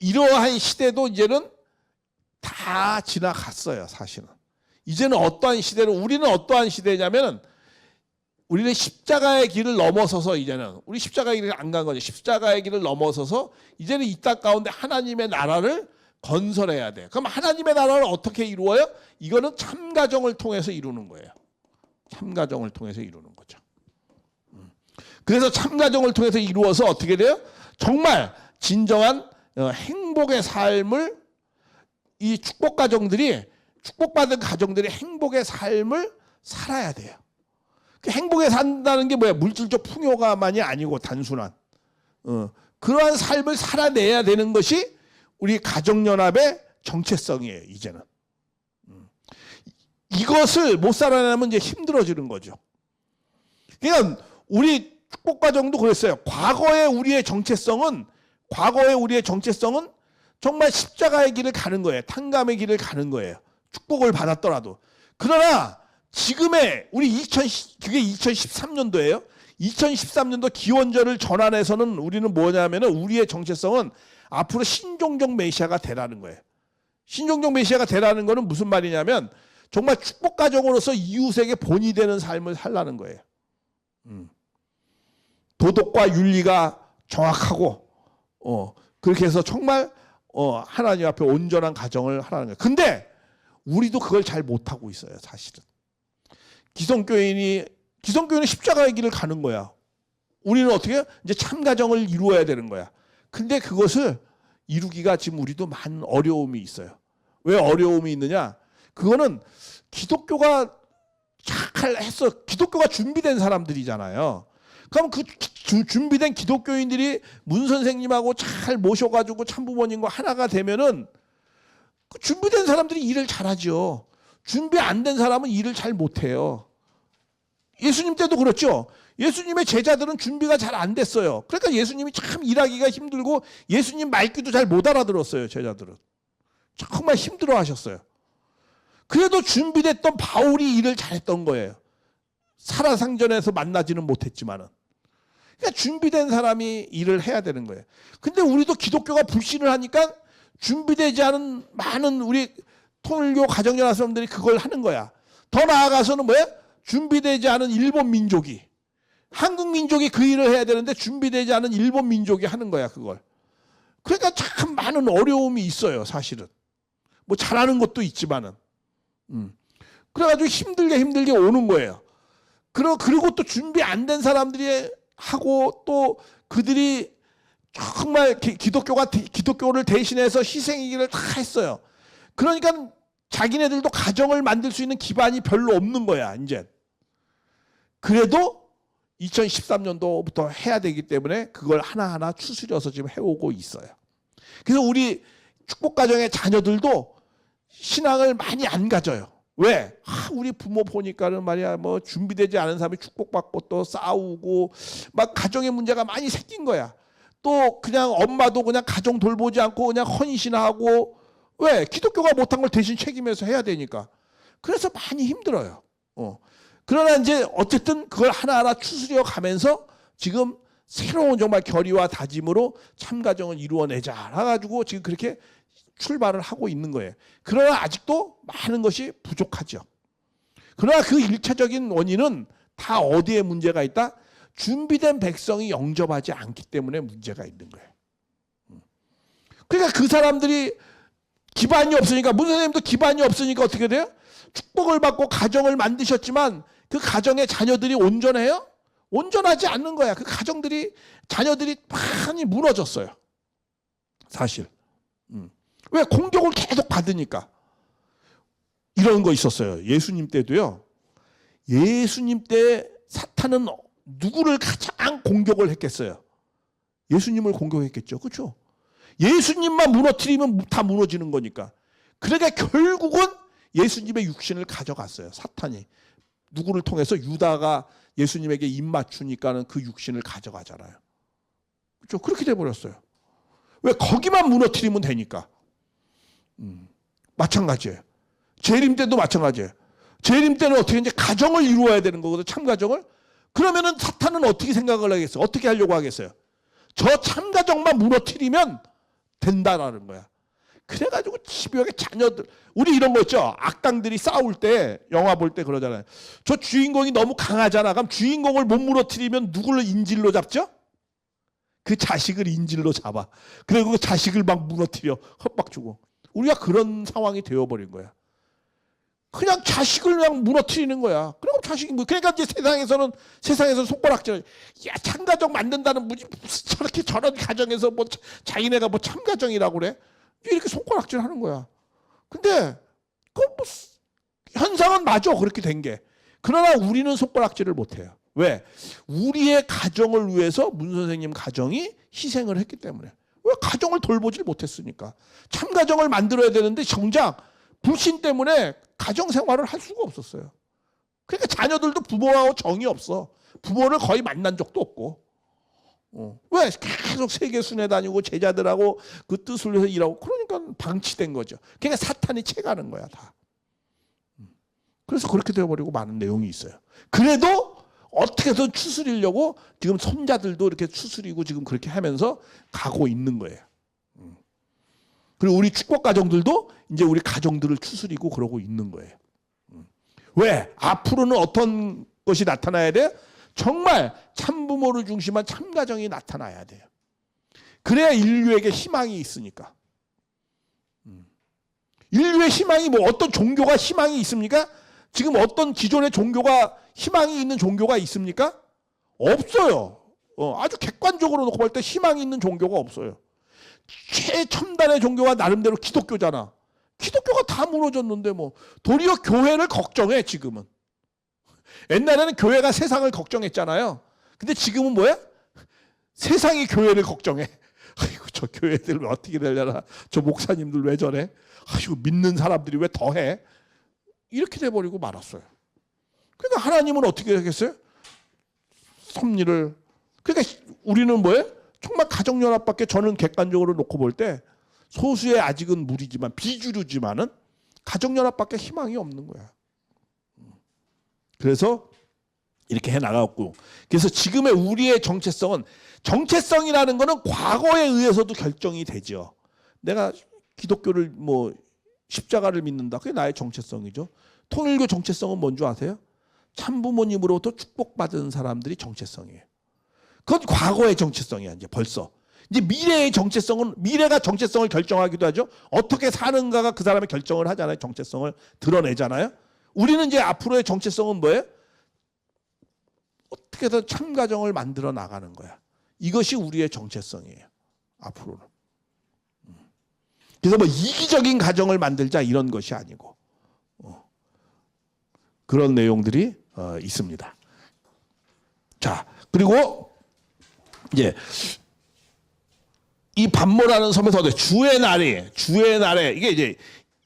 이러한 시대도 이제는 다 지나갔어요. 사실은. 이제는 어떠한 시대로, 우리는 어떠한 시대냐면 우리는 십자가의 길을 넘어서서 이제는, 우리 십자가의 길을 안 간 거죠. 십자가의 길을 넘어서서 이제는 이 땅 가운데 하나님의 나라를 건설해야 돼요. 그럼 하나님의 나라를 어떻게 이루어요? 이거는 참가정을 통해서 이루는 거예요. 참가정을 통해서 이루는 거죠. 그래서 참가정을 통해서 이루어서 어떻게 돼요? 정말 진정한 행복의 삶을, 이 축복받은 가정들이 행복의 삶을 살아야 돼요. 그 행복에 산다는 게 뭐야? 물질적 풍요가만이 아니고 단순한 그러한 삶을 살아내야 되는 것이 우리 가정연합의 정체성이에요. 이제는 이것을 못 살아내면 이제 힘들어지는 거죠. 그러니까 우리 축복가정도 그랬어요. 과거의 우리의 정체성은 정말 십자가의 길을 가는 거예요. 탕감의 길을 가는 거예요. 축복을 받았더라도. 그러나 지금의 그게 2013년도예요. 2013년도 기원절을 전환해서는 우리는 뭐냐면은 우리의 정체성은 앞으로 신종적 메시아가 되라는 거예요. 신종적 메시아가 되라는 거는 무슨 말이냐면 정말 축복 가정으로서 이웃에게 본이 되는 삶을 살라는 거예요. 도덕과 윤리가 정확하고 그렇게 해서 정말 하나님 앞에 온전한 가정을 하라는 거예요. 근데 우리도 그걸 잘 못하고 있어요. 사실은. 기성교인은 십자가의 길을 가는 거야. 우리는 어떻게 해요? 이제 참가정을 이루어야 되는 거야. 근데 그것을 이루기가 지금 우리도 많은 어려움이 있어요. 왜 어려움이 있느냐? 그거는 기독교가 기독교가 준비된 사람들이잖아요. 그럼 그 준비된 기독교인들이 문 선생님하고 잘 모셔가지고 참부모님과 하나가 되면은 그 준비된 사람들이 일을 잘하죠. 준비 안 된 사람은 일을 잘 못해요. 예수님 때도 그렇죠. 예수님의 제자들은 준비가 잘 안 됐어요. 그러니까 예수님이 참 일하기가 힘들고 예수님 말귀도 잘 못 알아들었어요. 제자들은. 정말 힘들어 하셨어요. 그래도 준비됐던 바울이 일을 잘했던 거예요. 살아상전에서 만나지는 못했지만은. 그러니까 준비된 사람이 일을 해야 되는 거예요. 근데 우리도 기독교가 불신을 하니까 준비되지 않은 많은 우리 통일교 가정연합 사람들이 그걸 하는 거야. 더 나아가서는 뭐야? 준비되지 않은 일본 민족이, 한국 민족이 그 일을 해야 되는데 준비되지 않은 일본 민족이 하는 거야, 그걸. 그러니까 참 많은 어려움이 있어요, 사실은. 뭐 잘하는 것도 있지만은. 그래가지고 힘들게 오는 거예요. 그리고 또 준비 안 된 사람들이 하고 또 그들이 정말 기독교를 대신해서 희생이기를 다 했어요. 그러니까 자기네들도 가정을 만들 수 있는 기반이 별로 없는 거야, 이제. 그래도 2013년도부터 해야 되기 때문에 그걸 하나하나 추스려서 지금 해오고 있어요. 그래서 우리 축복가정의 자녀들도 신앙을 많이 안 가져요. 왜? 우리 부모 보니까는 말이야, 뭐 준비되지 않은 사람이 축복받고 또 싸우고 막 가정의 문제가 많이 생긴 거야. 또 그냥 엄마도 그냥 가정 돌보지 않고 그냥 헌신하고, 왜? 기독교가 못한 걸 대신 책임져서 해야 되니까. 그래서 많이 힘들어요. 그러나 이제 어쨌든 그걸 하나하나 추스려 가면서 지금 새로운 정말 결의와 다짐으로 참가정을 이루어내자 해가지고 지금 그렇게 출발을 하고 있는 거예요. 그러나 아직도 많은 것이 부족하죠. 그러나 그 일차적인 원인은 다 어디에 문제가 있다? 준비된 백성이 영접하지 않기 때문에 문제가 있는 거예요. 그러니까 그 사람들이 기반이 없으니까, 문 선생님도 기반이 없으니까 어떻게 돼요? 축복을 받고 가정을 만드셨지만 그 가정의 자녀들이 온전해요? 온전하지 않는 거야. 그 자녀들이 많이 무너졌어요. 사실. 왜? 공격을 계속 받으니까. 이런 거 있었어요. 예수님 때도요. 예수님 때 사탄은 누구를 가장 공격을 했겠어요? 예수님을 공격했겠죠. 그렇죠? 예수님만 무너뜨리면 다 무너지는 거니까. 그러니까 결국은 예수님의 육신을 가져갔어요. 사탄이. 누구를 통해서? 유다가 예수님에게 입 맞추니까는 그 육신을 가져가잖아요. 그렇죠? 그렇게 돼버렸어요. 왜? 거기만 무너뜨리면 되니까. 마찬가지예요. 재림 때도 마찬가지예요. 재림 때는 어떻게 이제 가정을 이루어야 되는 거거든, 참가정을. 그러면은 사탄은 어떻게 생각을 하겠어요? 어떻게 하려고 하겠어요? 저 참가정만 무너뜨리면 된다라는 거야. 그래가지고 집요하게 자녀들, 우리 이런 거 있죠? 악당들이 싸울 때, 영화 볼 때 그러잖아요. 저 주인공이 너무 강하잖아. 그럼 주인공을 못 무너뜨리면 누구를 인질로 잡죠? 그 자식을 인질로 잡아. 그리고 그 자식을 막 무너뜨려. 헛박 주고. 우리가 그런 상황이 되어버린 거야. 그냥 자식을 그냥 무너뜨리는 거야. 그럼 자식이 뭐, 그러니까 이제 세상에서 손가락질. 야, 참가정 만든다는 저렇게 저런 가정에서 뭐 자기네가 뭐 참가정이라고 그래? 이렇게 손가락질 하는 거야. 근데 그 뭐 현상은 맞아, 그렇게 된 게. 그러나 우리는 손가락질을 못 해요. 왜? 우리의 가정을 위해서 문 선생님 가정이 희생을 했기 때문에. 왜? 가정을 돌보질 못했으니까. 참가정을 만들어야 되는데 정작 불신 때문에 가정 생활을 할 수가 없었어요. 그러니까 자녀들도 부모하고 정이 없어. 부모를 거의 만난 적도 없고. 왜? 계속 세계 순회 다니고 제자들하고 그 뜻을 위해서 일하고. 그러니까 방치된 거죠. 그러니까 사탄이 채가는 거야, 다. 그래서 그렇게 되어버리고 많은 내용이 있어요. 그래도 어떻게든 추스리려고 지금 손자들도 이렇게 추스리고 지금 그렇게 하면서 가고 있는 거예요. 그리고 우리 축복 가정들도 이제 우리 가정들을 추스리고 그러고 있는 거예요. 왜? 앞으로는 어떤 것이 나타나야 돼요? 정말 참부모를 중심한 참가정이 나타나야 돼요. 그래야 인류에게 희망이 있으니까. 인류의 희망이 뭐 어떤 종교가 희망이 있습니까? 지금 어떤 기존의 종교가 희망이 있는 종교가 있습니까? 없어요. 아주 객관적으로 놓고 볼 때 희망이 있는 종교가 없어요. 최첨단의 종교가 나름대로 기독교잖아. 기독교가 다 무너졌는데 뭐 도리어 교회를 걱정해 지금은. 옛날에는 교회가 세상을 걱정했잖아요. 근데 지금은 뭐야? 세상이 교회를 걱정해. 아이고 저 교회들 왜 어떻게 되려나. 저 목사님들 왜 저래. 아이고 믿는 사람들이 왜 더해. 이렇게 돼버리고 말았어요. 그러니까 하나님은 어떻게 하겠어요? 섭리를. 그러니까 우리는 뭐예요? 정말 가정연합밖에 저는 객관적으로 놓고 볼 때 소수의 아직은 무리지만 비주류지만은 가정연합밖에 희망이 없는 거야. 그래서 이렇게 해 나가고. 그래서 지금의 우리의 정체성이라는 거는 과거에 의해서도 결정이 되죠. 내가 기독교를 뭐 십자가를 믿는다. 그게 나의 정체성이죠. 통일교 정체성은 뭔 줄 아세요? 참부모님으로부터 축복받은 사람들이 정체성이에요. 그건 과거의 정체성이야. 이제 벌써. 이제 미래의 정체성은 미래가 정체성을 결정하기도 하죠. 어떻게 사는가가 그 사람의 결정을 하잖아요. 정체성을 드러내잖아요. 우리는 이제 앞으로의 정체성은 뭐예요? 어떻게든 참가정을 만들어 나가는 거야. 이것이 우리의 정체성이에요. 앞으로는. 그래서 뭐 이기적인 가정을 만들자 이런 것이 아니고 그런 내용들이 있습니다. 자, 그리고 이제 이 반모라는 섬에서 주의 날에 이게 이제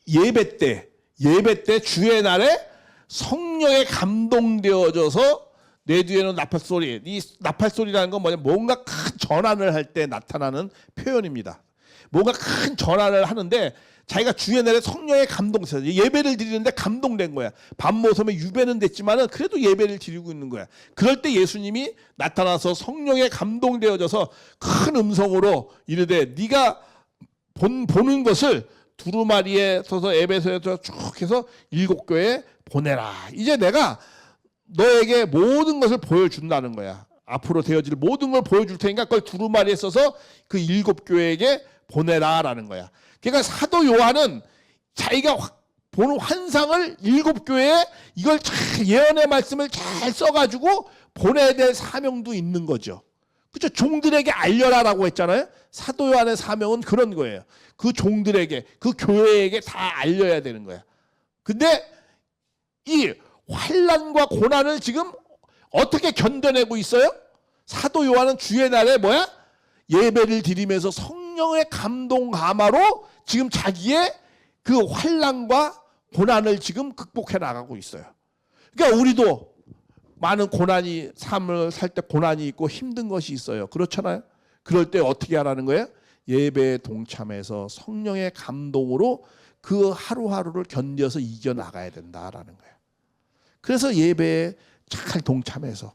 예배 때 주의 날에 성령에 감동되어져서 내 뒤에는 나팔소리. 이 나팔소리라는 건 뭐냐? 뭔가 큰 전환을 할 때 나타나는 표현입니다. 뭔가 큰 전환을 하는데 자기가 주의 날에 성령에 감동돼서 예배를 드리는데 감동된 거야. 반모섬에 유배는 됐지만은 그래도 예배를 드리고 있는 거야. 그럴 때 예수님이 나타나서 성령에 감동되어져서 큰 음성으로 이르되 네가 보는 것을 두루마리에 서서 에베소에서 쭉 해서 7교회에 보내라. 이제 내가 너에게 모든 것을 보여준다는 거야. 앞으로 되어질 모든 걸 보여줄 테니까 그걸 두루마리에 써서 그 7교회에게 보내라라는 거야. 그러니까 사도 요한은 자기가 보는 환상을 7교회에 이걸 잘 예언의 말씀을 잘 써가지고 보내야 될 사명도 있는 거죠. 그렇죠? 종들에게 알려라라고 했잖아요. 사도 요한의 사명은 그런 거예요. 그 종들에게, 그 교회에게 다 알려야 되는 거야. 근데 이 환난과 고난을 지금 어떻게 견뎌내고 있어요? 사도 요한은 주의 날에 뭐야? 예배를 드리면서 성령의 감동 감화로 지금 자기의 그 환난과 고난을 지금 극복해 나가고 있어요. 그러니까 우리도 많은 고난이 삶을 살 때 고난이 있고 힘든 것이 있어요. 그렇잖아요. 그럴 때 어떻게 하라는 거예요? 예배에 동참해서 성령의 감동으로 그 하루하루를 견뎌서 이겨 나가야 된다라는 거예요. 그래서 예배에 잘 동참해서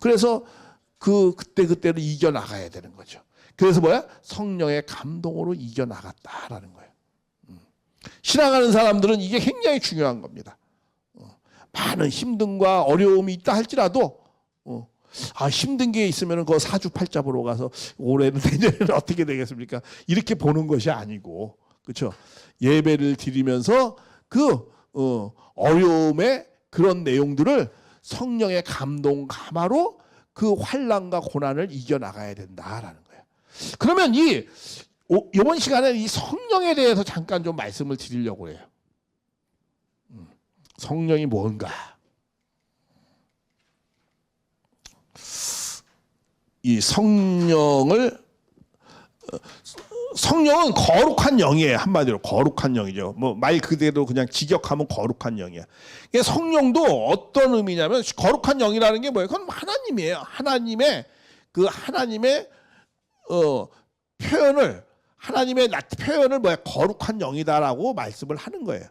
그래서 그때를 이겨 나가야 되는 거죠. 그래서 뭐야? 성령의 감동으로 이겨 나갔다라는 거예요. 신앙하는 사람들은 이게 굉장히 중요한 겁니다. 많은 힘듦과 어려움이 있다 할지라도 힘든 게 있으면 그 사주팔자 보러 가서 올해는 내년에는 어떻게 되겠습니까? 이렇게 보는 것이 아니고, 그렇죠? 예배를 드리면서 그 어려움의 그런 내용들을 성령의 감동 감화로 그 환난과 고난을 이겨 나가야 된다라는 거예요. 그러면 이번 시간에 이 성령에 대해서 잠깐 좀 말씀을 드리려고 해요. 성령이 뭔가? 이 성령은 거룩한 영이에요. 한마디로 거룩한 영이죠. 뭐 말 그대로 그냥 직역하면 거룩한 영이야. 성령도 어떤 의미냐면 거룩한 영이라는 게 뭐예요? 그건 하나님이에요. 하나님의 표현을 뭐야? 거룩한 영이다라고 말씀을 하는 거예요.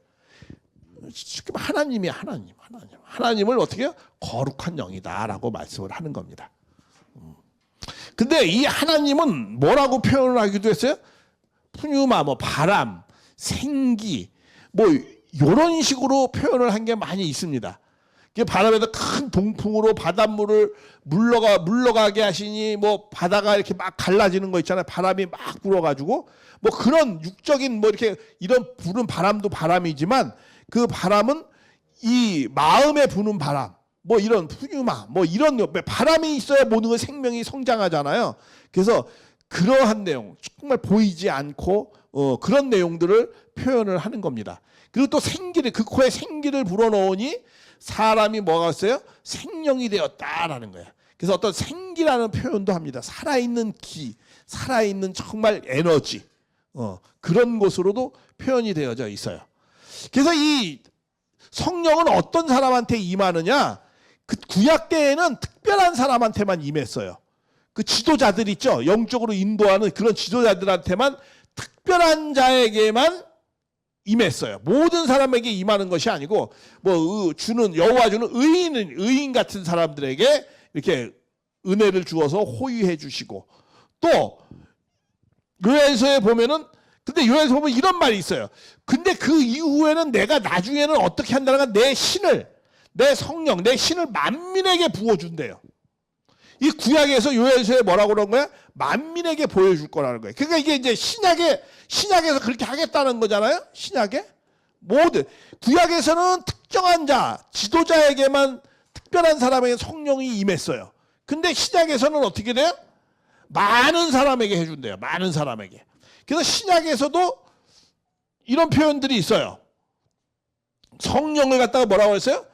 하나님을 어떻게 해요? 거룩한 영이다라고 말씀을 하는 겁니다. 근데 이 하나님은 뭐라고 표현을 하기도 했어요? 푸뉴마, 바람, 생기, 이런 식으로 표현을 한 게 많이 있습니다. 바람에서 큰 동풍으로 바닷물을 물러가게 하시니 바다가 이렇게 막 갈라지는 거 있잖아요. 바람이 막 불어가지고 그런 육적인 이렇게 이런 부는 바람도 바람이지만 그 바람은 이 마음에 부는 바람, 이런 푸뉴마, 이런 바람이 있어야 모든 걸 생명이 성장하잖아요. 그래서 그러한 내용, 정말 보이지 않고 그런 내용들을 표현을 하는 겁니다. 그리고 또 그 코에 생기를 불어넣으니 사람이 뭐가 있어요? 생명이 되었다라는 거예요. 그래서 어떤 생기라는 표현도 합니다. 살아있는 기, 살아있는 정말 에너지, 그런 것으로도 표현이 되어져 있어요. 그래서 이 성령은 어떤 사람한테 임하느냐? 그 구약 때에는 특별한 사람한테만 임했어요. 그 지도자들 있죠. 영적으로 인도하는 그런 지도자들한테만 특별한 자에게만 임했어요. 모든 사람에게 임하는 것이 아니고 뭐 주는 여호와 주는 의인 같은 사람들에게 이렇게 은혜를 주어서 호유해 주시고 또 요엘서에 보면은 근데 요엘서 보면 이런 말이 있어요. 근데 그 이후에는 내가 나중에는 어떻게 한다는 건 내 신을 내 성령 내 신을 만민에게 부어준대요. 이 구약에서 요엘서에 뭐라고 그런 거야? 만민에게 보여줄 거라는 거예요. 그러니까 이게 이제 신약에서 그렇게 하겠다는 거잖아요. 신약에 모든 구약에서는 특정한 자 지도자에게만 특별한 사람에게 성령이 임했어요. 근데 신약에서는 어떻게 돼요? 많은 사람에게 해준대요. 많은 사람에게. 그래서 신약에서도 이런 표현들이 있어요. 성령을 갖다가 뭐라고 했어요?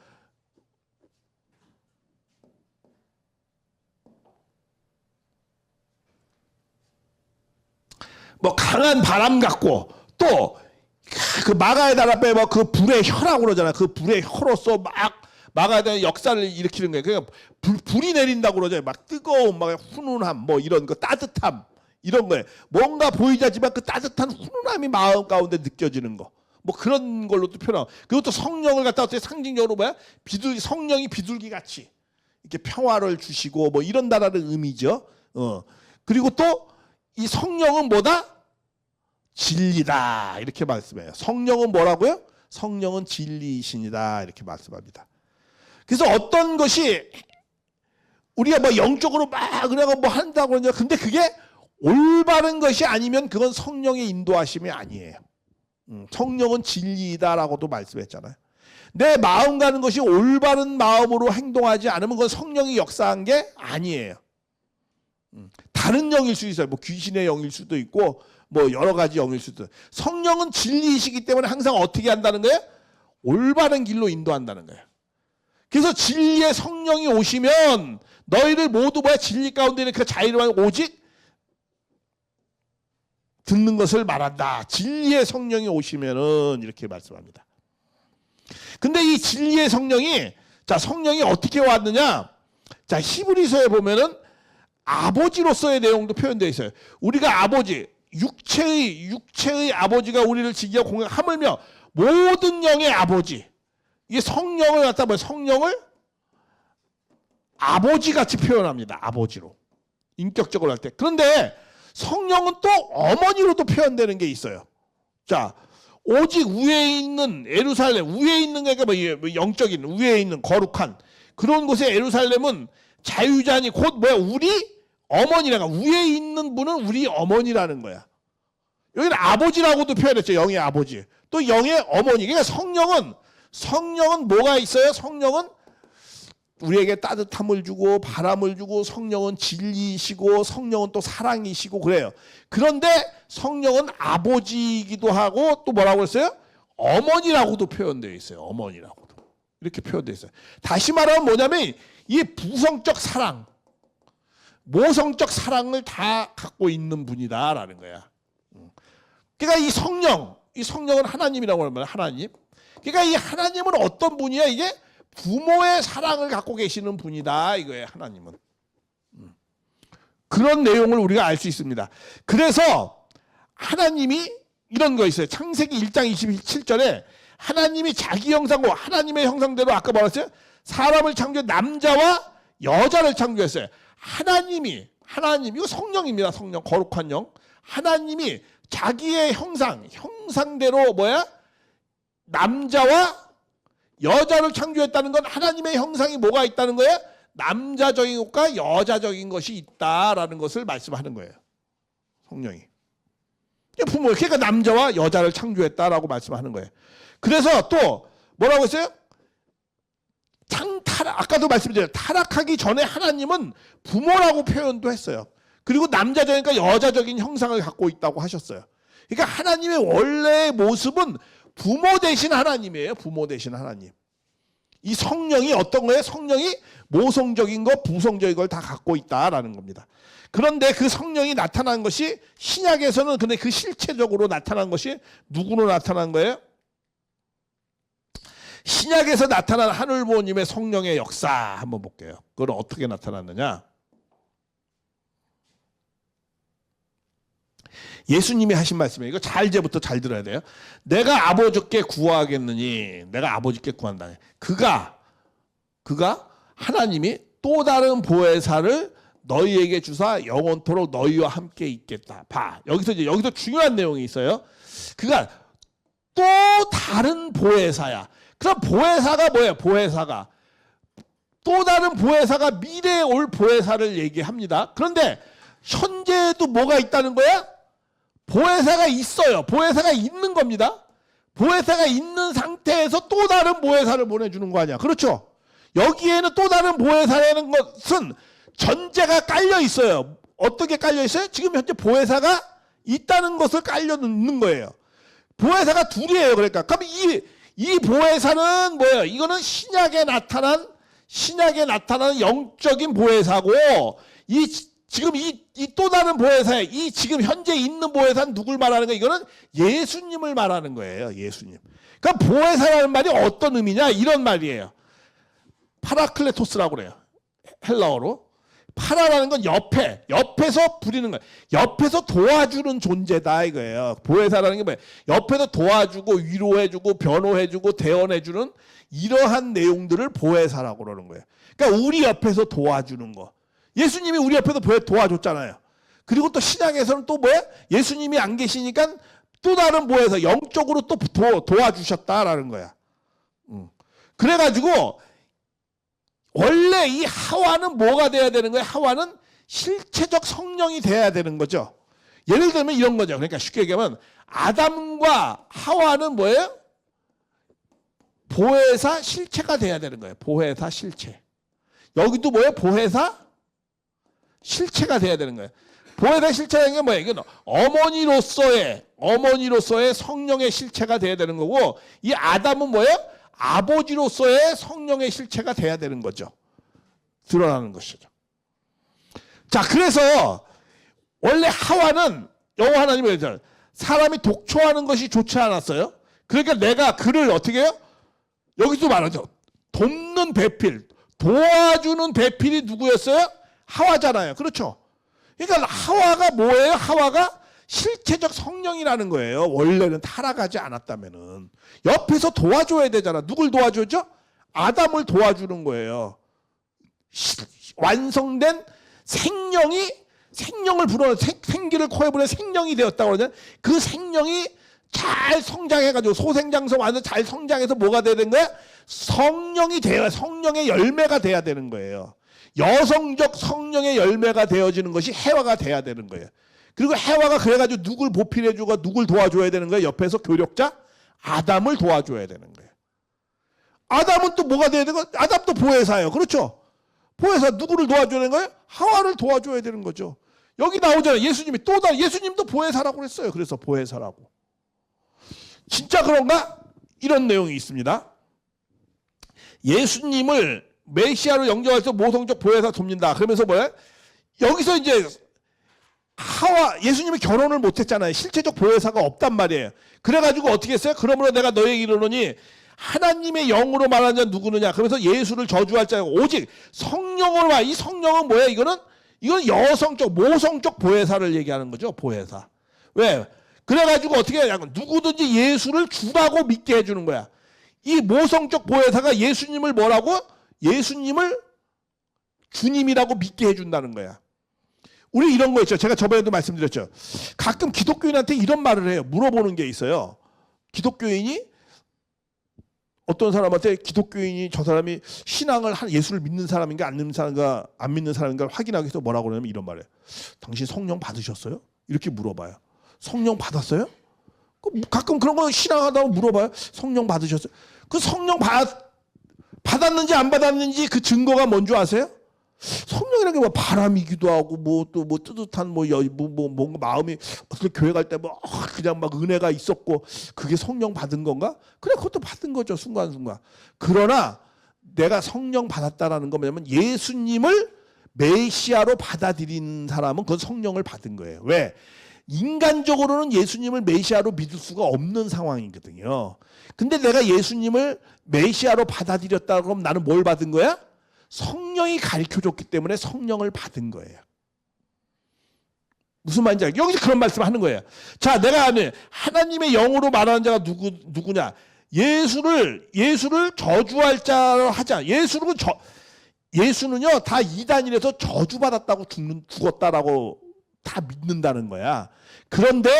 뭐 강한 바람 같고 또 그 마가의 나라에 뭐 그 불의 혀라고 그러잖아요. 그 불의 혀로서 막 마가의 나라 역사를 일으키는 거예요. 그러니까 불이 내린다고 그러잖아요. 막 뜨거움, 막 훈훈함, 뭐 이런 거 따뜻함 이런 거예요. 뭔가 보이지 않지만 그 따뜻한 훈훈함이 마음 가운데 느껴지는 거. 뭐 그런 걸로도 표현하고 그것도 성령을 갖다 어떻게 상징적으로 뭐야? 성령이 비둘기 같이 이렇게 평화를 주시고 뭐 이런다라는 의미죠. 그리고 또 이 성령은 뭐다? 진리다 이렇게 말씀해요. 성령은 뭐라고요? 성령은 진리이신이다 이렇게 말씀합니다. 그래서 어떤 것이 우리가 뭐 영적으로 막 그냥 뭐 한다고 그러냐. 근데 그게 올바른 것이 아니면 그건 성령의 인도하심이 아니에요. 성령은 진리이다라고도 말씀했잖아요. 내 마음 가는 것이 올바른 마음으로 행동하지 않으면 그건 성령이 역사한 게 아니에요. 다른 영일 수 있어요. 뭐 귀신의 영일 수도 있고 뭐 여러 가지 영일 수도 있어요. 성령은 진리이시기 때문에 항상 어떻게 한다는 거예요? 올바른 길로 인도한다는 거예요. 그래서 진리의 성령이 오시면 너희를 모두 뭐야? 진리 가운데 이렇게 자유로운 오직 듣는 것을 말한다. 진리의 성령이 오시면은 이렇게 말씀합니다. 근데 이 진리의 성령이 자 성령이 어떻게 왔느냐? 자 히브리서에 보면은 아버지로서의 내용도 표현되어 있어요. 우리가 아버지 육체의 아버지가 우리를 지기와 공격 하물며 모든 영의 아버지 이게 성령을 갖다 뭐 성령을 아버지같이 표현합니다. 아버지로 인격적으로 할 때. 그런데 성령은 또 어머니로도 표현되는 게 있어요. 자, 오직 위에 있는 예루살렘, 위에 있는 게 뭐 영적인 위에 있는 거룩한 그런 곳에 예루살렘은 자유자니 곧 뭐야? 우리 어머니라가 위에 있는 분은 우리 어머니라는 거야. 여기는 아버지라고도 표현했죠. 영의 아버지. 또 영의 어머니. 그러니까 성령은 뭐가 있어요? 성령은 우리에게 따뜻함을 주고 바람을 주고 성령은 진리이시고 성령은 또 사랑이시고 그래요. 그런데 성령은 아버지이기도 하고 또 뭐라고 했어요? 어머니라고도 표현되어 있어요. 어머니라고도. 이렇게 표현되어 있어요. 다시 말하면 뭐냐면 이 부성적 사랑, 모성적 사랑을 다 갖고 있는 분이다라는 거야. 그러니까 이 성령은 하나님이라고 하는 거야. 하나님. 그러니까 이 하나님은 어떤 분이야? 이게 부모의 사랑을 갖고 계시는 분이다 이거예요. 하나님은. 그런 내용을 우리가 알 수 있습니다. 그래서 하나님이 이런 거 있어요. 창세기 1장 27절에 하나님이 자기 형상과 하나님의 형상대로 아까 말했어요. 사람을 창조해 남자와 여자를 창조했어요. 하나님 이거 성령입니다. 성령 거룩한 영. 하나님이 자기의 형상대로 뭐야? 남자와 여자를 창조했다는 건 하나님의 형상이 뭐가 있다는 거예요? 남자적인 것과 여자적인 것이 있다라는 것을 말씀하는 거예요. 성령이. 그러니까 남자와 여자를 창조했다라고 말씀하는 거예요. 그래서 또 뭐라고 했어요? 아까도 말씀드렸죠. 타락하기 전에 하나님은 부모라고 표현도 했어요. 그리고 남자적이니까 여자적인 형상을 갖고 있다고 하셨어요. 그러니까 하나님의 원래의 모습은 부모 되신 하나님이에요. 부모 되신 하나님. 이 성령이 어떤 거예요? 성령이 모성적인 것, 부성적인 걸 다 갖고 있다라는 겁니다. 그런데 그 성령이 나타난 것이 신약에서는 근데 그 실체적으로 나타난 것이 누구로 나타난 거예요? 신약에서 나타난 하늘부모님의 성령의 역사 한번 볼게요. 그건 어떻게 나타났느냐? 예수님이 하신 말씀이에요. 이거 잘 이제부터 잘 들어야 돼요. 내가 아버지께 구하겠느니, 내가 아버지께 구한다. 그가 하나님이 또 다른 보혜사를 너희에게 주사 영원토록 너희와 함께 있겠다. 봐, 여기서 중요한 내용이 있어요. 그가 또 다른 보혜사야. 그럼 보혜사가 뭐예요? 보혜사가 또 다른 보혜사가 미래에 올 보혜사를 얘기합니다. 그런데 현재에도 뭐가 있다는 거야? 보혜사가 있어요. 보혜사가 있는 겁니다. 보혜사가 있는 상태에서 또 다른 보혜사를 보내주는 거 아니야. 그렇죠? 여기에는 또 다른 보혜사라는 것은 전제가 깔려 있어요. 어떻게 깔려 있어요? 지금 현재 보혜사가 있다는 것을 깔려 넣는 거예요. 보혜사가 둘이에요. 그러니까 그럼 이 보혜사는 뭐예요? 이거는 신약에 나타난 영적인 보혜사고, 지금 이 또 다른 보혜사에 이 지금 현재 있는 보혜사는 누굴 말하는 거예요? 이거는 예수님을 말하는 거예요. 예수님. 그러니까 보혜사라는 말이 어떤 의미냐? 이런 말이에요. 파라클레토스라고 그래요. 헬라어로. 파라라는 건 옆에서 부리는 거예요. 옆에서 도와주는 존재다 이거예요. 보혜사라는 게 뭐예요? 옆에서 도와주고 위로해주고 변호해주고 대언해주는 이러한 내용들을 보혜사라고 그러는 거예요. 그러니까 우리 옆에서 도와주는 거. 예수님이 우리 옆에서 도와줬잖아요. 그리고 또 신약에서는 또 뭐야? 예수님이 안 계시니까 또 다른 보혜사, 영적으로 또 도와주셨다라는 거야. 그래가지고 원래 이 하와는 뭐가 돼야 되는 거예요? 하와는 실체적 성령이 돼야 되는 거죠. 예를 들면 이런 거죠. 그러니까 쉽게 얘기하면 아담과 하와는 뭐예요? 보혜사 실체가 돼야 되는 거예요. 보혜사 실체. 여기도 뭐예요? 보혜사 실체가 돼야 되는 거예요. 보혜사 실체라는 게 뭐예요? 이건 어머니로서의 성령의 실체가 돼야 되는 거고, 이 아담은 뭐예요? 아버지로서의 성령의 실체가 돼야 되는 거죠. 드러나는 것이죠. 자, 그래서 원래 하와는 여호와 하나님이 그랬잖아요. 사람이 독초하는 것이 좋지 않았어요. 그러니까 내가 그를 어떻게 해요? 여기도 말하죠. 돕는 배필, 도와주는 배필이 누구였어요? 하와잖아요. 그렇죠? 그러니까 하와가 뭐예요? 하와가 실체적 성령이라는 거예요. 원래는 타락하지 않았다면은. 옆에서 도와줘야 되잖아. 누굴 도와주죠? 아담을 도와주는 거예요. 완성된 생명을 불어, 생기를 코에 불어 생명이 되었다고 그러잖아요. 그 생명이 잘 성장해가지고 소생장성 완전 잘 성장해서 뭐가 돼야 되는 거야? 성령이 되어, 성령의 열매가 돼야 되는 거예요. 여성적 성령의 열매가 되어지는 것이 해와가 돼야 되는 거예요. 그리고 해와가 그래가지고 누굴 보필해주고 누굴 도와줘야 되는 거예요? 옆에서 교력자 아담을 도와줘야 되는 거예요. 아담은 또 뭐가 돼야 되는 거예요? 아담도 보혜사예요. 그렇죠? 보혜사 누구를 도와줘야 되는 거예요? 하와를 도와줘야 되는 거죠. 여기 나오잖아요. 예수님이 예수님도 보혜사라고 그랬어요. 그래서 보혜사라고. 진짜 그런가? 이런 내용이 있습니다. 예수님을 메시아로 영접해서 모성적 보혜사 돕는다. 그러면서 뭐야? 여기서 이제 예수님이 결혼을 못했잖아요. 실체적 보혜사가 없단 말이에요. 그래가지고 어떻게 했어요? 그러므로 내가 너에게 이르노니 하나님의 영으로 말하는 자는 누구느냐? 그러면서 예수를 저주할 자가 오직 성령으로 말. 이 성령은 뭐야? 이거는 여성적, 모성적 보혜사를 얘기하는 거죠. 보혜사. 왜? 그래가지고 어떻게 하냐면 누구든지 예수를 주라고 믿게 해주는 거야. 이 모성적 보혜사가 예수님을 뭐라고? 예수님을 주님이라고 믿게 해준다는 거야. 우리 이런 거 있죠. 제가 저번에도 말씀드렸죠. 가끔 기독교인한테 이런 말을 해요. 물어보는 게 있어요. 기독교인이 어떤 사람한테 기독교인이 저 사람이 신앙을 예수를 믿는 사람인가 안 믿는 사람인가 확인하기 위해서 뭐라고 그러냐면 이런 말이에요. 당신 성령 받으셨어요? 이렇게 물어봐요. 성령 받았어요? 가끔 그런 거 신앙하다고 물어봐요. 성령 받으셨어요? 그 성령 받았는지 안 받았는지 그 증거가 뭔지 아세요? 성령이라는 게 뭐 바람이기도 하고 뭐 또 뭐 뜨뜻한 뭔가 마음이 어떻게 교회 갈 때 뭐 그냥 막 은혜가 있었고 그게 성령 받은 건가? 그래 그것도 받은 거죠 순간순간. 그러나 내가 성령 받았다라는 건 뭐냐면 예수님을 메시아로 받아들인 사람은 그건 성령을 받은 거예요. 왜? 인간적으로는 예수님을 메시아로 믿을 수가 없는 상황이거든요. 근데 내가 예수님을 메시아로 받아들였다 그러면 나는 뭘 받은 거야? 성령이 가르쳐줬기 때문에 성령을 받은 거예요. 무슨 말인지 알죠? 여기서 그런 말씀을 하는 거예요. 자, 내가 아는 하나님의 영으로 말하는 자가 누구냐? 예수를 저주할 자로 하자. 예수는요 다 이단이라서 저주받았다고 죽었다라고 다 믿는다는 거야. 그런데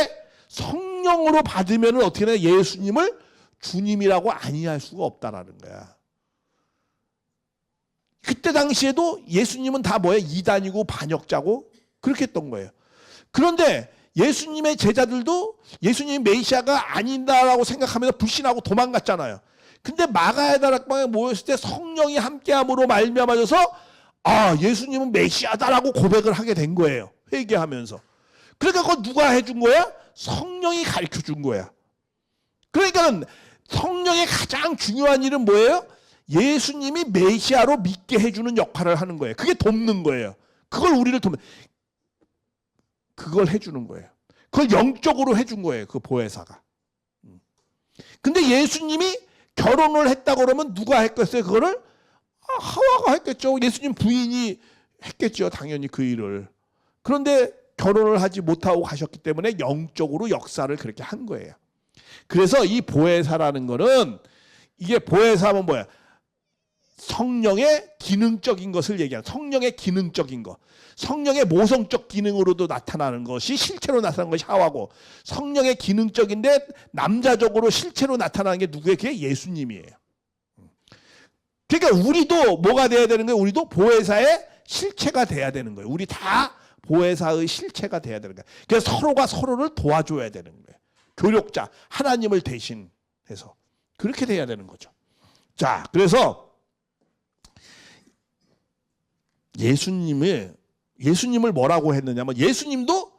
성령으로 받으면 어떻게 되냐? 예수님을 주님이라고 아니할 수가 없다라는 거야. 그때 당시에도 예수님은 다 뭐예요? 이단이고 반역자고 그렇게 했던 거예요. 그런데 예수님의 제자들도 예수님이 메시아가 아닌다라고 생각하면서 불신하고 도망갔잖아요. 근데 마가의 다락방에 모였을 때 성령이 함께함으로 말미암아서 예수님은 메시아다라고 고백을 하게 된 거예요. 회개하면서. 그러니까 그건 누가 해준 거야? 성령이 가르쳐 준 거야. 그러니까 성령의 가장 중요한 일은 뭐예요? 예수님이 메시아로 믿게 해주는 역할을 하는 거예요. 그게 돕는 거예요. 그걸 우리를 돕는, 그걸 해주는 거예요. 그걸 영적으로 해준 거예요. 그 보혜사가. 근데 예수님이 결혼을 했다고 그러면 누가 했겠어요? 그거를 하와가 했겠죠. 예수님 부인이 했겠죠. 당연히 그 일을. 그런데 결혼을 하지 못하고 가셨기 때문에 영적으로 역사를 그렇게 한 거예요. 그래서 이 보혜사라는 거는, 이게 보혜사면 뭐야? 성령의 기능적인 것을 얘기하는, 성령의 기능적인 것. 성령의 모성적 기능으로도 나타나는 것이 실체로 나타나는 것이 하와고, 성령의 기능적인데 남자적으로 실체로 나타나는 게 누구예요? 그게 예수님이에요. 그러니까 우리도 뭐가 돼야 되는 거예요? 우리도 보혜사의 실체가 돼야 되는 거예요. 우리 다 보혜사의 실체가 돼야 되는 거예요. 그래서 서로가 서로를 도와줘야 되는 거예요. 교력자, 하나님을 대신해서 그렇게 돼야 되는 거죠. 자, 그래서 예수님을 뭐라고 했느냐면, 예수님도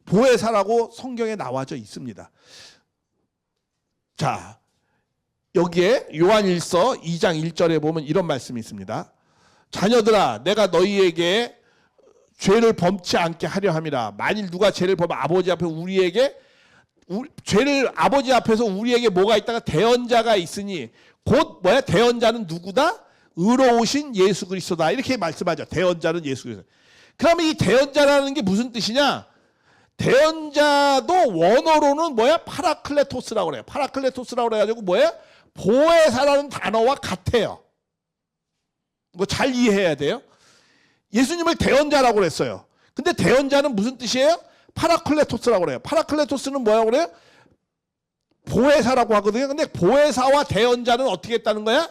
보혜사라고 성경에 나와져 있습니다. 자, 여기에 요한일서 2장 1절에 보면 이런 말씀이 있습니다. 자녀들아, 내가 너희에게 죄를 범치 않게 하려 함이라. 만일 누가 죄를 범하면 아버지 앞에 죄를 아버지 앞에서 우리에게 뭐가 있다가 대언자가 있으니, 곧 뭐야? 대언자는 누구다? 의로우신 예수 그리스도다. 이렇게 말씀하죠. 대언자는 예수 그리스도. 그러면 이 대언자라는 게 무슨 뜻이냐? 대언자도 원어로는 뭐야? 파라클레토스라고 그래요. 파라클레토스라고 그래가지고 뭐야? 보혜사라는 단어와 같아요. 이거 잘 이해해야 돼요. 예수님을 대언자라고 그랬어요. 근데 대언자는 무슨 뜻이에요? 파라클레토스라고 그래요. 파라클레토스는 뭐라고 그래요? 보혜사라고 하거든요. 근데 보혜사와 대언자는 어떻게 했다는 거야?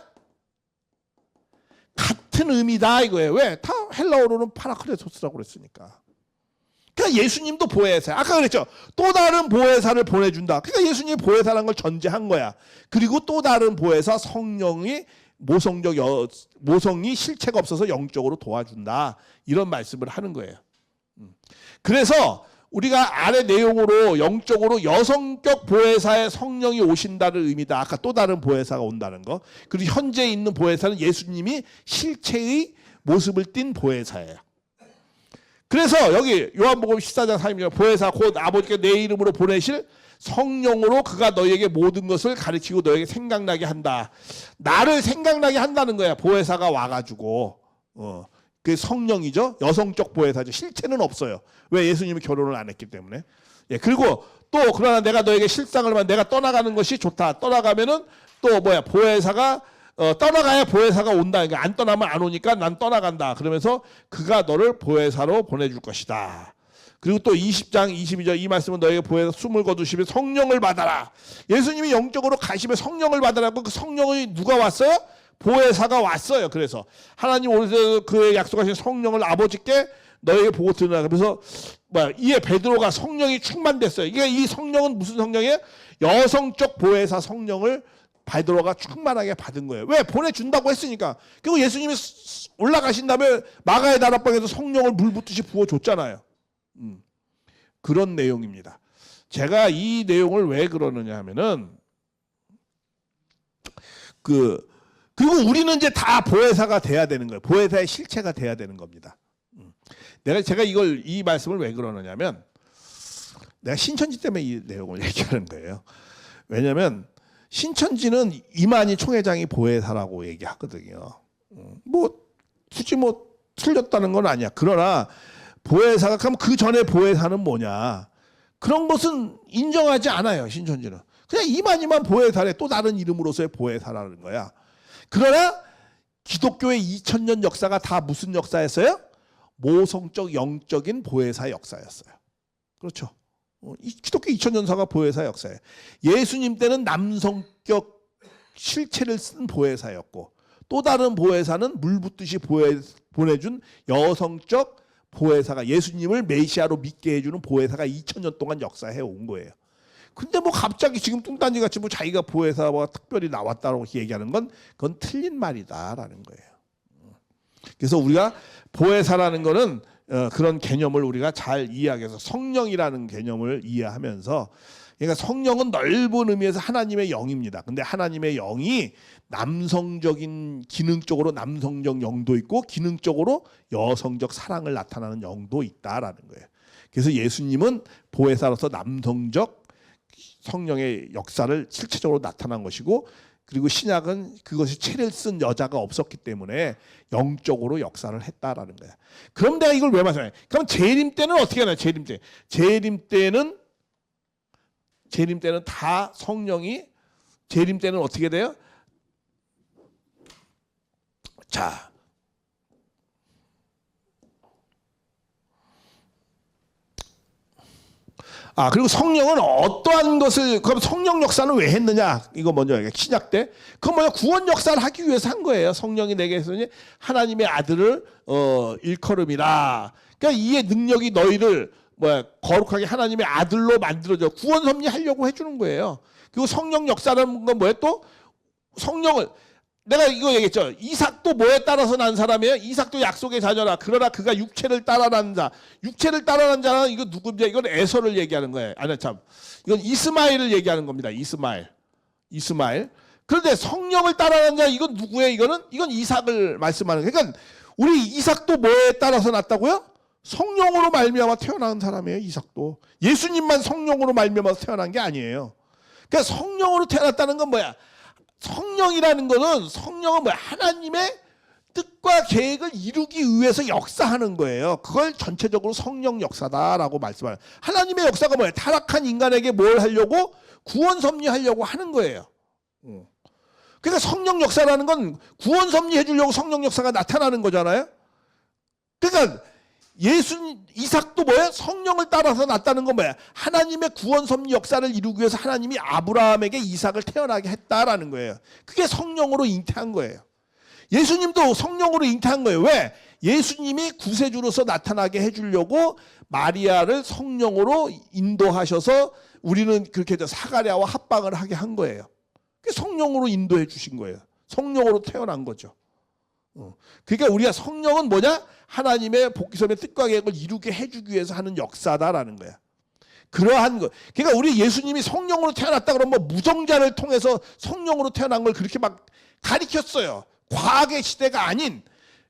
같은 의미다 이거예요. 왜? 다 헬라어로는 파라클레토스라고 그랬으니까. 그러니까 예수님도 보혜사. 아까 그랬죠. 또 다른 보혜사를 보내준다. 그러니까 예수님이 보혜사라는 걸 전제한 거야. 그리고 또 다른 보혜사 성령이 모성이 실체가 없어서 영적으로 도와준다. 이런 말씀을 하는 거예요. 그래서 우리가 아래 내용으로 영적으로 여성격 보혜사의 성령이 오신다는 의미다. 아까 또 다른 보혜사가 온다는 거. 그리고 현재 있는 보혜사는 예수님이 실체의 모습을 띤 보혜사예요. 그래서 여기 요한복음 14장 3절 보혜사 곧 아버지께 내 이름으로 보내실 성령으로 그가 너희에게 모든 것을 가르치고 너희에게 생각나게 한다. 나를 생각나게 한다는 거야. 보혜사가 와가지고. 그 성령이죠. 여성적 보혜사죠. 실체는 없어요. 왜? 예수님이 결혼을 안 했기 때문에. 예, 그리고 또 그러나 내가 너에게 실상을 말 내가 떠나가는 것이 좋다. 떠나가면은 또 뭐야? 보혜사가 떠나가야 보혜사가 온다. 그러니까 안 떠나면 안 오니까 난 떠나간다. 그러면서 그가 너를 보혜사로 보내줄 것이다. 그리고 또 20장 22절 이 말씀은 너에게 보혜사 숨을 거두시면 성령을 받아라. 예수님이 영적으로 가시면 성령을 받으라고. 그 성령이 누가 왔어요? 보혜사가 왔어요. 그래서 하나님 오셔서 그의 약속하신 성령을 아버지께 너에게 보고 드리라. 그래서 이에 베드로가 성령이 충만됐어요. 이게 이 성령은 무슨 성령이에요? 여성적 보혜사 성령을 베드로가 충만하게 받은 거예요. 왜? 보내준다고 했으니까. 그리고 예수님이 올라가신 다음에 마가의 다락방에서 성령을 물 붓듯이 부어줬잖아요. 그런 내용입니다. 제가 이 내용을 왜 그러느냐 하면은 그리고 우리는 이제 다 보혜사가 돼야 되는 거예요. 보혜사의 실체가 돼야 되는 겁니다. 제가 이 말씀을 왜 그러느냐면, 내가 신천지 때문에 이 내용을 얘기하는 거예요. 왜냐하면 신천지는 이만희 총회장이 보혜사라고 얘기하거든요. 굳이 틀렸다는 건 아니야. 그러나 보혜사가 그럼 그 전에 보혜사는 뭐냐? 그런 것은 인정하지 않아요. 신천지는. 그냥 이만 보혜사래. 또 다른 이름으로서의 보혜사라는 거야. 그러나 기독교의 2000년 역사가 다 무슨 역사였어요? 모성적 영적인 보혜사 역사였어요. 그렇죠. 기독교 2000년사가 보혜사 역사예요. 예수님 때는 남성격 실체를 쓴 보혜사였고 또 다른 보혜사는 물 붓듯이 보내준 여성적 보혜사가 예수님을 메시아로 믿게 해주는 보혜사가 2000년 동안 역사해 온 거예요. 근데 뭐 갑자기 지금 뚱딴지 같이 뭐 자기가 보혜사가 특별히 나왔다고 얘기하는 건 그건 틀린 말이다라는 거예요. 그래서 우리가 보혜사라는 거는 그런 개념을 우리가 잘 이해하기 위해서 성령이라는 개념을 이해하면서 그러니까 성령은 넓은 의미에서 하나님의 영입니다. 근데 하나님의 영이 남성적인 기능적으로 남성적 영도 있고 기능적으로 여성적 사랑을 나타나는 영도 있다라는 거예요. 그래서 예수님은 보혜사로서 남성적 성령의 역사를 실체적으로 나타난 것이고 그리고 신약은 그것이 채를 쓴 여자가 없었기 때문에 영적으로 역사를 했다라는 거야. 그럼 내가 이걸 왜 말씀해? 그럼 재림 때는 어떻게 하나요? 재림 때는 다 성령이 재림 때는 어떻게 돼요? 자, 그리고 성령은 어떠한 것을 그럼 성령 역사는 왜 했느냐? 이거 먼저 신약 때 그건 뭐야? 구원 역사를 하기 위해서 한 거예요. 성령이 내게서 하나님의 아들을 일컬음이라. 그러니까 이의 능력이 너희를 거룩하게 하나님의 아들로 만들어줘 구원 섭리하려고 해주는 거예요. 그리고 성령 역사라는 건 뭐예요? 또 성령을 내가 이거 얘기했죠. 이삭도 뭐에 따라서 난 사람이에요? 이삭도 약속의 자녀라. 그러나 그가 육체를 따라 난 자. 육체를 따라 난 자는 이거 누구냐? 이건 에서를 얘기하는 거예요. 아니 참. 이건 이스마엘을 얘기하는 겁니다. 이스마엘. 그런데 성령을 따라 난 자 이건 누구예요? 이건 이삭을 말씀하는 거예요. 그러니까 우리 이삭도 뭐에 따라서 났다고요? 성령으로 말미암아 태어난 사람이에요. 이삭도. 예수님만 성령으로 말미암아서 태어난 게 아니에요. 그러니까 성령으로 태어났다는 건 뭐야? 성령이라는 거는 하나님의 뜻과 계획을 이루기 위해서 역사하는 거예요. 그걸 전체적으로 성령 역사다라고 말씀하는. 하나님의 역사가 뭐예요? 타락한 인간에게 뭘 하려고? 구원 섭리하려고 하는 거예요. 그러니까 성령 역사라는 건 구원 섭리해 주려고 성령 역사가 나타나는 거잖아요. 그러니까 이삭도 뭐예요? 성령을 따라서 났다는 건 뭐야? 하나님의 구원 섭리 역사를 이루기 위해서 하나님이 아브라함에게 이삭을 태어나게 했다라는 거예요. 그게 성령으로 잉태한 거예요. 예수님도 성령으로 잉태한 거예요. 왜? 예수님이 구세주로서 나타나게 해주려고 마리아를 성령으로 인도하셔서 우리는 그렇게 해서 사가랴와 합방을 하게 한 거예요. 그게 성령으로 인도해 주신 거예요. 성령으로 태어난 거죠. 그러니까 우리가 성령은 뭐냐? 하나님의 복기섬의 뜻과 계획을 이루게 해주기 위해서 하는 역사다라는 거야. 그러한 거. 그러니까 우리 예수님이 성령으로 태어났다 그러면 뭐 무정자를 통해서 성령으로 태어난 걸 그렇게 막 가리켰어요. 과학의 시대가 아닌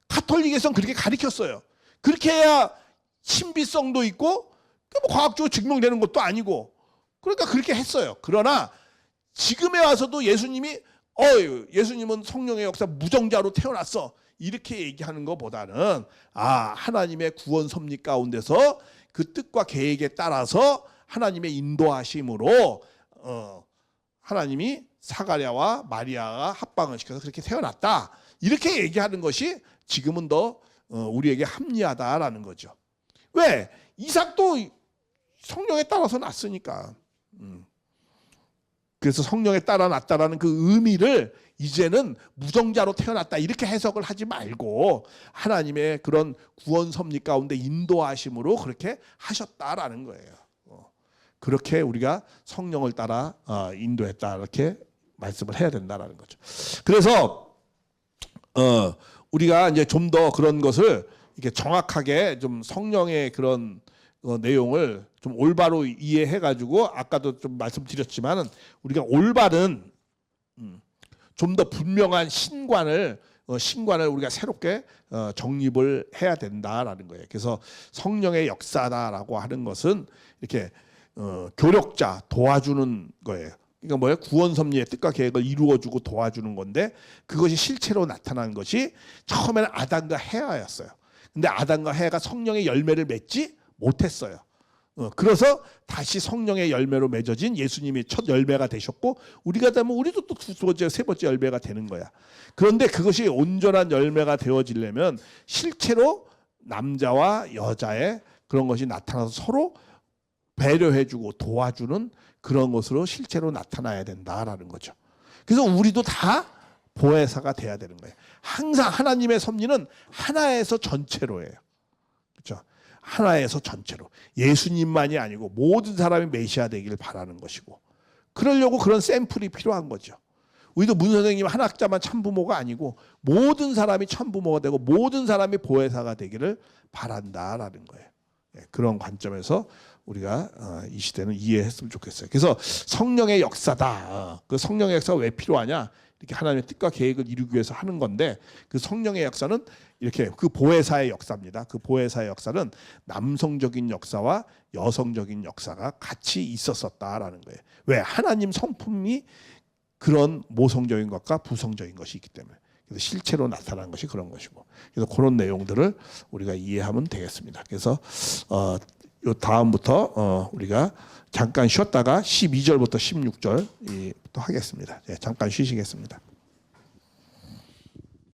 가톨릭에서는 그렇게 가리켰어요. 그렇게 해야 신비성도 있고 뭐 과학적으로 증명되는 것도 아니고 그러니까 그렇게 했어요. 그러나 지금에 와서도 예수님은 성령의 역사 무정자로 태어났어. 이렇게 얘기하는 것보다는 하나님의 구원 섭리 가운데서 그 뜻과 계획에 따라서 하나님의 인도하심으로 하나님이 사가랴와 마리아가 합방을 시켜서 그렇게 태어났다. 이렇게 얘기하는 것이 지금은 더 우리에게 합리하다라는 거죠. 왜? 이삭도 성령에 따라서 났으니까. 그래서 성령에 따라 났다라는 그 의미를 이제는 무정자로 태어났다 이렇게 해석을 하지 말고 하나님의 그런 구원 섭리 가운데 인도하심으로 그렇게 하셨다라는 거예요. 그렇게 우리가 성령을 따라 인도했다 이렇게 말씀을 해야 된다라는 거죠. 그래서 우리가 이제 좀 더 그런 것을 이렇게 정확하게 좀 성령의 그런 내용을 좀 올바로 이해해가지고 아까도 좀 말씀드렸지만은 우리가 올바른 좀 더 분명한 신관을 우리가 새롭게 정립을 해야 된다라는 거예요. 그래서 성령의 역사다라고 하는 것은 이렇게 교력자 도와주는 거예요. 그러니까 뭐예요? 구원 섭리의 뜻과 계획을 이루어주고 도와주는 건데 그것이 실체로 나타난 것이 처음에는 아담과 헤아였어요. 근데 아담과 해가 성령의 열매를 맺지 못했어요. 그래서 다시 성령의 열매로 맺어진 예수님이 첫 열매가 되셨고, 우리가 되면 우리도 또 두 번째, 세 번째 열매가 되는 거야. 그런데 그것이 온전한 열매가 되어지려면 실제로 남자와 여자의 그런 것이 나타나서 서로 배려해주고 도와주는 그런 것으로 실제로 나타나야 된다라는 거죠. 그래서 우리도 다 보혜사가 돼야 되는 거예요. 항상 하나님의 섭리는 하나에서 전체로예요. 그렇죠? 하나에서 전체로. 예수님만이 아니고 모든 사람이 메시아 되기를 바라는 것이고, 그러려고 그런 샘플이 필요한 거죠. 우리도 문 선생님 한 학자만 참부모가 아니고 모든 사람이 참부모가 되고 모든 사람이 보혜사가 되기를 바란다라는 거예요. 그런 관점에서 우리가 이 시대는 이해했으면 좋겠어요. 그래서 성령의 역사다. 그 성령의 역사가 왜 필요하냐? 이렇게 하나님의 뜻과 계획을 이루기 위해서 하는 건데, 그 성령의 역사는 이렇게 그 보혜사의 역사입니다. 그 보혜사의 역사는 남성적인 역사와 여성적인 역사가 같이 있었었다라는 거예요. 왜? 하나님 성품이 그런 모성적인 것과 부성적인 것이 있기 때문에. 그래서 실체로 나타나는 것이 그런 것이고, 그래서 그런 내용들을 우리가 이해하면 되겠습니다. 그래서 요 다음부터 우리가 잠깐 쉬었다가 12절부터 16절 또 하겠습니다. 잠깐 쉬시겠습니다.